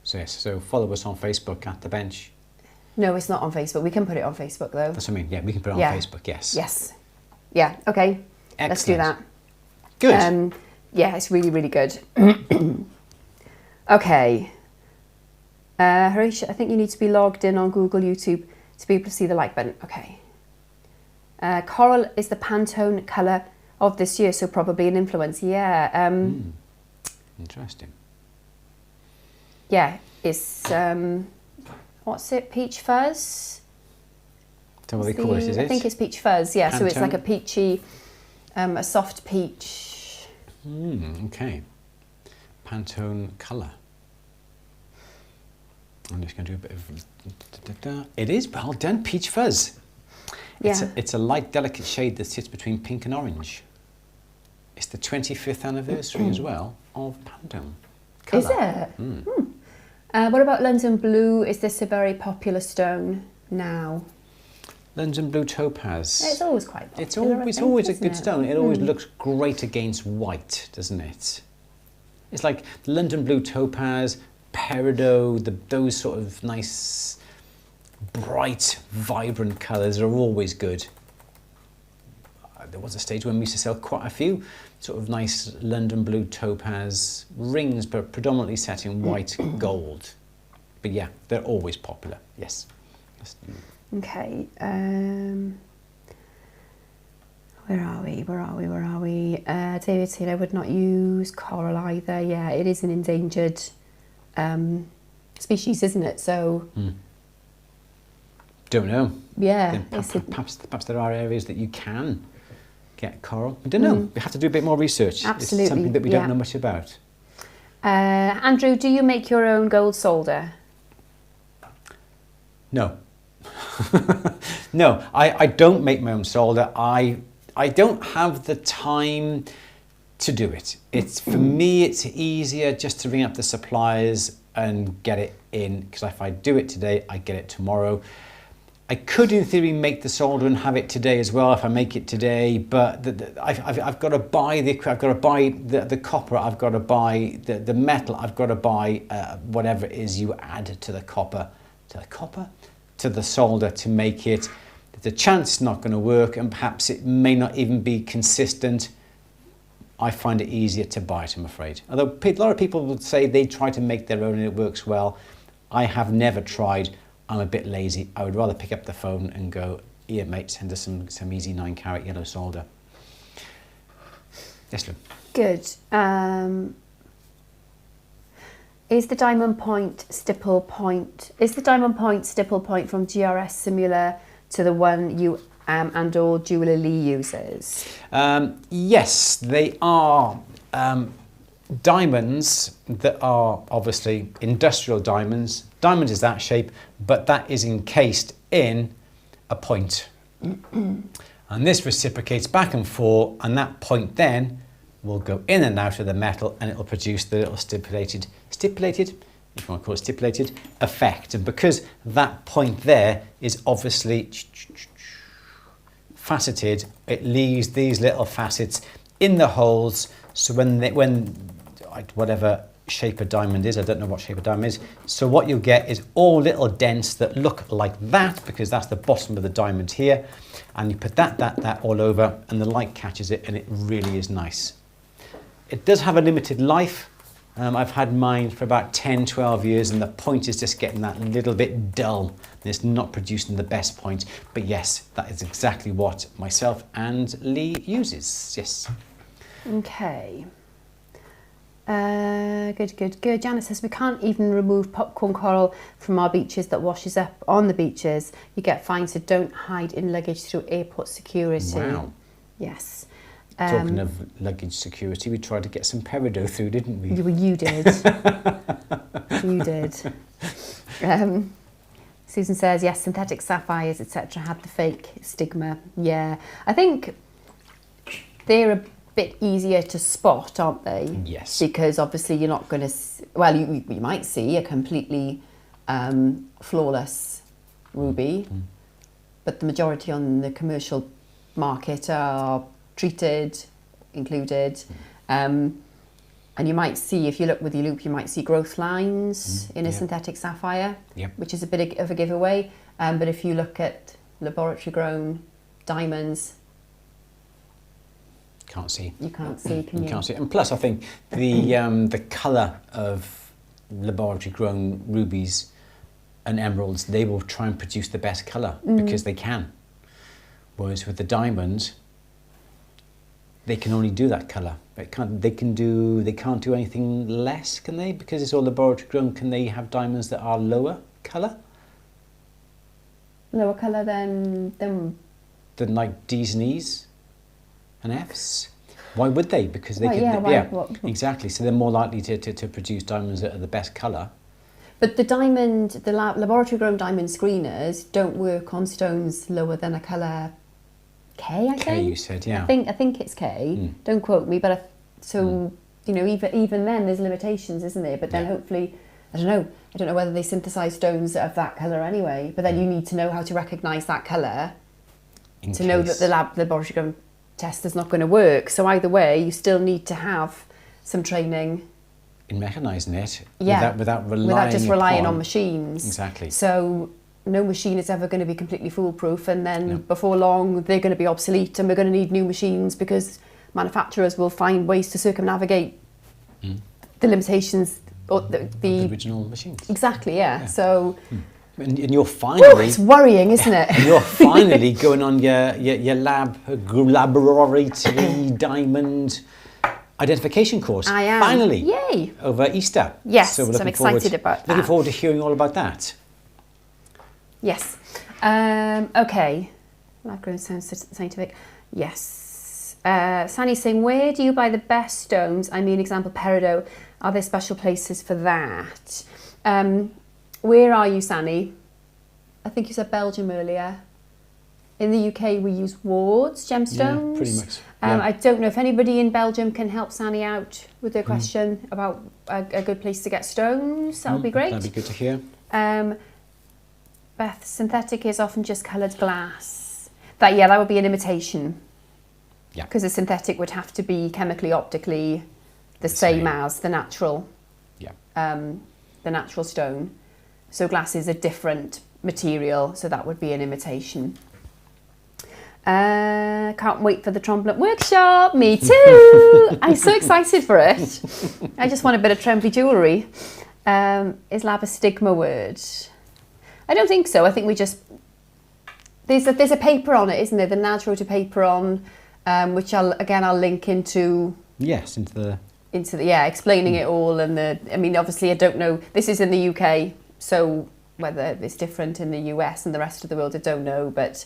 Speaker 1: So follow us on Facebook at The Bench.
Speaker 2: No, it's not on Facebook. We can put it on Facebook though.
Speaker 1: That's what I mean. Yeah, we can put it on
Speaker 2: Yeah.
Speaker 1: Facebook, yes.
Speaker 2: Yes. Yeah, okay. Let's do that.
Speaker 1: Good.
Speaker 2: Yeah, it's really, really good. Okay. Harish, I think you need to be logged in on Google, YouTube to be able to see the like button. Okay. Coral is the Pantone colour of this year, so probably an influence. Yeah.
Speaker 1: Interesting.
Speaker 2: Yeah, it's, what's it, peach fuzz?
Speaker 1: Is that what they call it, is it?
Speaker 2: I think it's peach fuzz, yeah. So it's like
Speaker 1: Pantone?
Speaker 2: a peachy, a soft peach.
Speaker 1: Okay. Pantone colour. I'm just going to do a bit of... It is well done, peach fuzz.
Speaker 2: Yeah.
Speaker 1: It's a light, delicate shade that sits between pink and orange. It's the 25th anniversary as well of Pantone colour.
Speaker 2: Is it? What about London Blue? Is this a very popular stone now?
Speaker 1: London Blue Topaz.
Speaker 2: It's always quite popular.
Speaker 1: It's always a good stone. It always looks great against white, doesn't it? It's like London Blue Topaz, Peridot, those sort of nice, bright, vibrant colours are always good. There was a stage when we used to sell quite a few sort of nice London Blue Topaz rings, but predominantly set in white gold. But yeah, they're always popular, yes.
Speaker 2: Okay. Where are we? David said I would not use coral either. Yeah, it is an endangered species, isn't it? So...
Speaker 1: Don't know.
Speaker 2: Yeah.
Speaker 1: Perhaps there are areas that you can get coral. I don't know. We have to do a bit more research.
Speaker 2: Absolutely.
Speaker 1: It's something that we don't know much about.
Speaker 2: Andrew, do you make your own gold solder?
Speaker 1: No. No, I don't make my own solder. I don't have the time to do it. It's for me, it's easier just to ring up the suppliers and get it in, because if I do it today, I get it tomorrow. I could, in theory, make the solder and have it today as well if I make it today, but I've got to buy the copper, I've got to buy the metal, I've got to buy whatever it is you add to the copper, to the solder to make it. The chance it's not going to work, and perhaps it may not even be consistent. I find it easier to buy it, I'm afraid. Although a lot of people would say they try to make their own and it works well. I have never tried. I'm a bit lazy. I would rather pick up the phone and go, here mate, send us some easy 9-carat yellow solder. Yes, Lou.
Speaker 2: Good. Is the diamond point stipple point from GRS similar to the one you and/or jewellery uses?
Speaker 1: Yes, they are diamonds that are obviously industrial diamonds. Diamond is that shape, but that is encased in a point. And this reciprocates back and forth, and that point then will go in and out of the metal, and it will produce the little stipulated, if you want to call it stipulated, effect. And because that point there is obviously faceted, it leaves these little facets in the holes, so when whatever shape a diamond is, I don't know what shape a diamond is, so what you'll get is all little dents that look like that, because that's the bottom of the diamond here, and you put that all over, and the light catches it, and it really is nice. It does have a limited life. I've had mine for about 10-12 years, and the point is just getting that little bit dull, and it's not producing the best point. But yes, that is exactly what myself and Lee uses. Yes.
Speaker 2: Okay. Good. Janice says we can't even remove popcorn coral from our beaches that washes up on the beaches. You get fined, so don't hide in luggage through airport security.
Speaker 1: Wow.
Speaker 2: Yes.
Speaker 1: Talking of luggage security, we tried to get some peridot through, didn't we?
Speaker 2: You did. You did. Susan says, yes, synthetic sapphires, etc. had the fake stigma. Yeah. I think they're a bit easier to spot, aren't they?
Speaker 1: Yes.
Speaker 2: Because obviously you're not going to... Well, you might see a completely flawless ruby, but the majority on the commercial market are treated, included, and you might see, if you look with your loop, you might see growth lines in a synthetic sapphire, which is a bit of a giveaway. But if you look at laboratory grown diamonds,
Speaker 1: can't see.
Speaker 2: You can't see, can you?
Speaker 1: Can't see. And plus, I think the colour of laboratory grown rubies and emeralds, they will try and produce the best colour because they can. Whereas with the diamonds, they can only do that colour. They can't do anything less, can they? Because it's all laboratory grown, can they have diamonds that are lower colour?
Speaker 2: Lower colour than
Speaker 1: like D's and E's and F's? Why would they? Because they exactly. So they're more likely to produce diamonds that are the best colour.
Speaker 2: But the laboratory grown diamond screeners don't work on stones lower than a colour K, I think.
Speaker 1: K, you said, yeah.
Speaker 2: I think it's K. Don't quote me, but you know, even then there's limitations, isn't there? But then hopefully I don't know whether they synthesize stones of that colour anyway, but then you need to know how to recognise that colour to know that the laboratory test is not going to work. So either way, you still need to have some training
Speaker 1: in recognising it without
Speaker 2: just relying on machines.
Speaker 1: Exactly.
Speaker 2: So no machine is ever going to be completely foolproof, and then before long they're going to be obsolete, and we're going to need new machines because manufacturers will find ways to circumnavigate the limitations or the
Speaker 1: original machines.
Speaker 2: Exactly, yeah. So
Speaker 1: and you're finally
Speaker 2: it's worrying, isn't it?
Speaker 1: And you're finally going on your laboratory diamond identification course.
Speaker 2: I am.
Speaker 1: Finally.
Speaker 2: Yay.
Speaker 1: Over Easter.
Speaker 2: Yes,
Speaker 1: so
Speaker 2: I'm excited about that.
Speaker 1: Looking forward to hearing all about that.
Speaker 2: Yes. Okay. Lab-grown sounds scientific. Yes. Sanny's saying, where do you buy the best stones? I mean, example, peridot. Are there special places for that? Where are you, Sanny? I think you said Belgium earlier. In the UK, we use Ward's Gemstones.
Speaker 1: Yeah, pretty much.
Speaker 2: I don't know if anybody in Belgium can help Sanny out with their question about a good place to get stones. That would be great.
Speaker 1: That'd be good to hear.
Speaker 2: Beth, synthetic is often just coloured glass. That would be an imitation.
Speaker 1: Yeah.
Speaker 2: Because a synthetic would have to be chemically, optically the same as the natural.
Speaker 1: Yeah.
Speaker 2: The natural stone. So glass is a different material, so that would be an imitation. Can't wait for the Tremblant workshop. Me too. I'm so excited for it. I just want a bit of trembly jewellery. Is lab a stigma word? I don't think so. I think we just there's a paper on it, isn't there? The natural to paper on, which I'll link into.
Speaker 1: Yes, into the
Speaker 2: explaining it all, and obviously I don't know. This is in the UK, so whether it's different in the US and the rest of the world, I don't know. But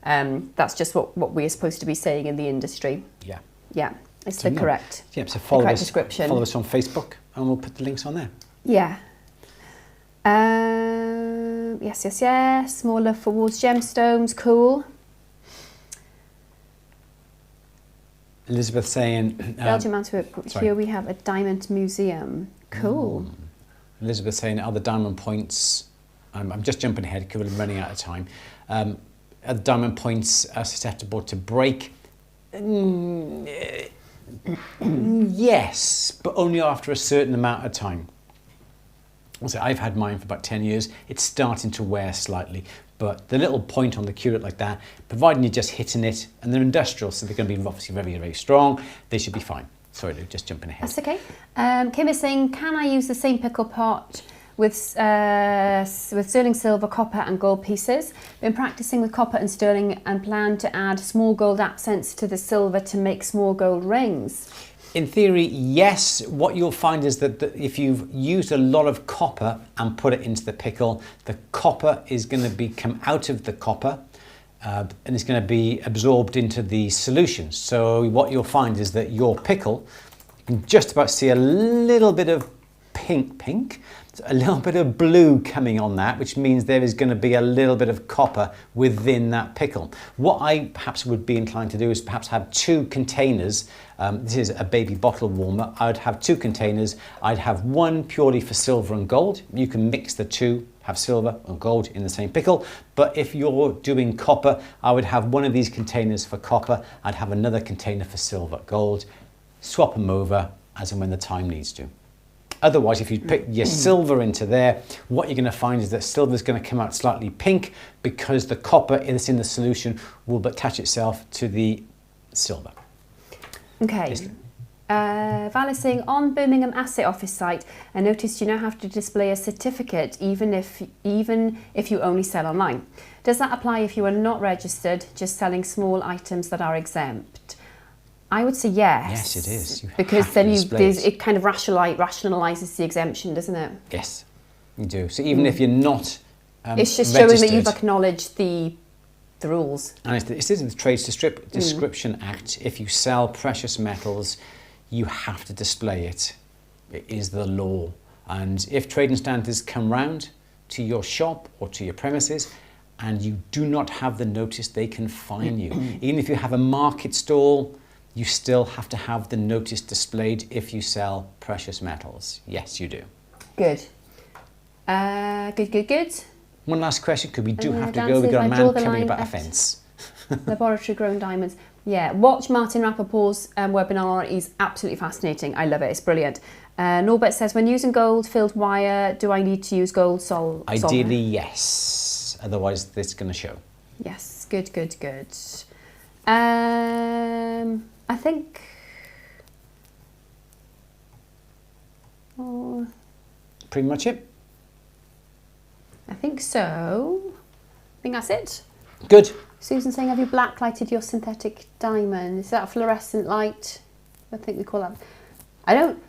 Speaker 2: that's just what we're supposed to be saying in the industry.
Speaker 1: Yeah.
Speaker 2: Yeah, it's the correct.
Speaker 1: Yeah, so follow us
Speaker 2: description.
Speaker 1: Follow us on Facebook, and we'll put the links on there.
Speaker 2: Yeah. Yes. More love for Ward's Gemstones. Cool.
Speaker 1: Elizabeth saying...
Speaker 2: Belgium, Antwerp. Here we have a diamond museum. Cool.
Speaker 1: Elizabeth saying, are the diamond points... I'm just jumping ahead because we're running out of time. Are the diamond points susceptible to break? Yes, but only after a certain amount of time. So I've had mine for about 10 years. It's starting to wear slightly, but the little point on the curate like that, providing you're just hitting it, and they're industrial, so they're going to be obviously very, very strong, they should be fine. Sorry, Lou, just jumping ahead.
Speaker 2: That's okay. Kim is saying, can I use the same pickle pot with sterling silver, copper and gold pieces? Been practicing with copper and sterling and plan to add small gold accents to the silver to make small gold rings.
Speaker 1: In theory, yes. What you'll find is that if you've used a lot of copper and put it into the pickle, the copper is going to come out of the copper and it's going to be absorbed into the solution. So what you'll find is that your pickle, you can just about see a little bit of pink, a little bit of blue coming on that, which means there is going to be a little bit of copper within that pickle. What I perhaps would be inclined to do is perhaps have two containers. This is a baby bottle warmer. I'd have two containers. I'd have one purely for silver and gold. You can mix the two, have silver and gold in the same pickle. But if you're doing copper, I would have one of these containers for copper. I'd have another container for silver, gold. Swap them over as and when the time needs to. Otherwise, if you put your silver into there, what you're going to find is that silver is going to come out slightly pink because the copper that's in the solution will attach itself to the silver.
Speaker 2: Okay. Val is saying, on Birmingham Asset Office site, I noticed you now have to display a certificate even if you only sell online. Does that apply if you are not registered, just selling small items that are exempt? I would say yes.
Speaker 1: Yes, it is.
Speaker 2: Because then it kind of rationalises the exemption, doesn't it?
Speaker 1: Yes, you do. So even if you're not
Speaker 2: it's just showing that you've acknowledged the rules. And
Speaker 1: it is in the Trades Description Act. If you sell precious metals, you have to display it. It is the law. And if trading standards come round to your shop or to your premises and you do not have the notice, they can fine you. Even if you have a market stall, you still have to have the notice displayed if you sell precious metals. Yes, you do.
Speaker 2: Good. Good.
Speaker 1: One last question, because we do have to
Speaker 2: Dan
Speaker 1: go. We've
Speaker 2: says,
Speaker 1: got a
Speaker 2: I draw
Speaker 1: man
Speaker 2: the
Speaker 1: coming
Speaker 2: line
Speaker 1: about a
Speaker 2: at
Speaker 1: fence.
Speaker 2: Laboratory grown diamonds. Yeah, watch Martin Rappaport's webinar on it. He's absolutely fascinating. I love it. It's brilliant. Norbert says, when using gold-filled wire, do I need to use gold solder?
Speaker 1: Ideally, yes. Otherwise, this is going to show.
Speaker 2: Yes, good. I think... Oh,
Speaker 1: Pretty much it.
Speaker 2: I think so. I think that's it.
Speaker 1: Good.
Speaker 2: Susan saying, have you black lighted your synthetic diamond? Is that a fluorescent light? I think we call that. I don't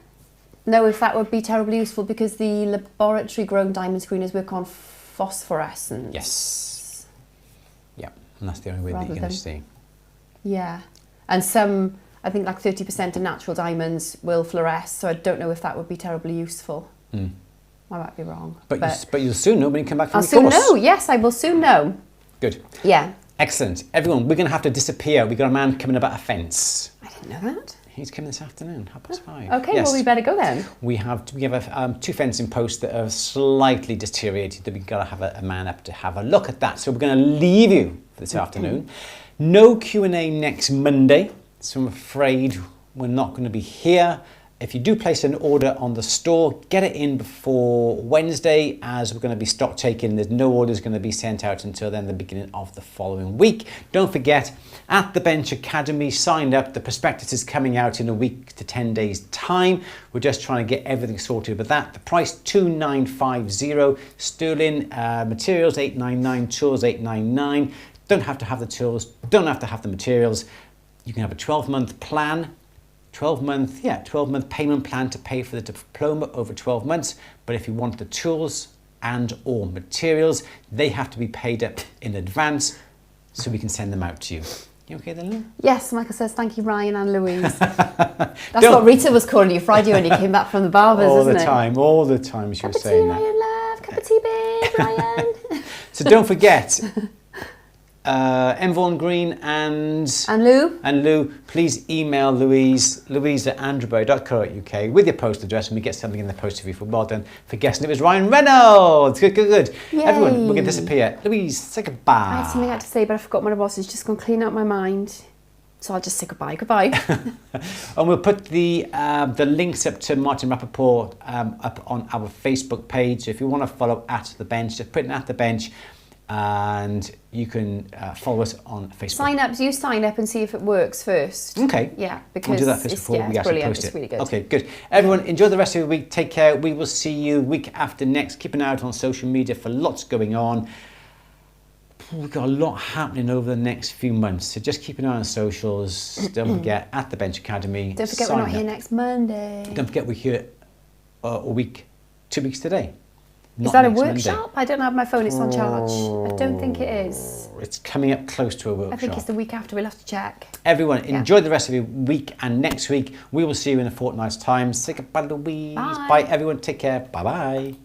Speaker 2: know if that would be terribly useful because the laboratory grown diamond screeners work on phosphorescence.
Speaker 1: Yes. Yeah, and that's the only way that you're going to see.
Speaker 2: Yeah. And some, I think like 30% of natural diamonds will fluoresce, so I don't know if that would be terribly useful. I might be wrong.
Speaker 1: But you'll soon know when you come back from
Speaker 2: I'll
Speaker 1: your
Speaker 2: soon
Speaker 1: course.
Speaker 2: know. Yes, I will soon know.
Speaker 1: Good.
Speaker 2: Yeah.
Speaker 1: Excellent. Everyone, we're going to have to disappear. We've got a man coming about a fence.
Speaker 2: I didn't know that.
Speaker 1: He's coming this afternoon, 5:30.
Speaker 2: Okay,
Speaker 1: Yes.
Speaker 2: well, we better go then.
Speaker 1: We have two fencing posts that are slightly deteriorated that we've got to have a man up to have a look at that. So we're going to leave you for this afternoon. No Q&A next Monday, so I'm afraid we're not going to be here. If you do place an order on the store, get it in before Wednesday, as we're going to be stock taking. There's no orders going to be sent out until then, the beginning of the following week. Don't forget, at the Bench Academy, sign up. The prospectus is coming out in a week to 10 days time. We're just trying to get everything sorted with that. The price, $2,950. Sterling, materials, $899. Tools, $899. Don't have to have the tools, don't have to have the materials. You can have a 12-month plan. 12-month payment plan to pay for the diploma over 12 months. But if you want the tools and or materials, they have to be paid up in advance so we can send them out to you. You okay then, Lou?
Speaker 2: Yes, Michael says, thank you, Ryan and Louise. That's what Rita was calling you Friday when you came back from the barbers, isn't it?
Speaker 1: All the time she was saying that.
Speaker 2: Cup of tea, Ryan, love. Cup of tea, babe, Ryan.
Speaker 1: So don't forget, Vaughan Green and Lou, please email Louise at andrewberry.co.uk with your post address, and we get something in the post for you. Well done for guessing it was Ryan Reynolds. Good.
Speaker 2: Yay.
Speaker 1: Everyone, we're going to disappear. Louise, say goodbye.
Speaker 2: I had something I had to say, but I forgot what it was. It's just going to clean up my mind. So I'll just say goodbye.
Speaker 1: And we'll put the links up to Martin Rappaport up on our Facebook page. So if you want to follow At The Bench, just put in At The Bench, and you can follow us on Facebook.
Speaker 2: You sign up and see if it works first.
Speaker 1: Okay.
Speaker 2: Yeah, because
Speaker 1: we'll do that first before we actually post it.
Speaker 2: It's really good.
Speaker 1: Okay, good. Everyone, enjoy the rest of the week. Take care. We will see you week after next. Keep an eye out on social media for lots going on. We've got a lot happening over the next few months, so just keep an eye on socials. Don't forget, At The Bench Academy.
Speaker 2: Don't forget, we're not here next Monday.
Speaker 1: Don't forget, we're here a week, 2 weeks today.
Speaker 2: Is that a workshop? Monday. I don't have my phone, it's on charge. I don't think it is.
Speaker 1: It's coming up close to a workshop.
Speaker 2: I think it's the week after, we'll have to check.
Speaker 1: Everyone, enjoy the rest of your week, and next week we will see you in a fortnight's time. Say goodbye, Louise. Bye everyone, take care. Bye-bye.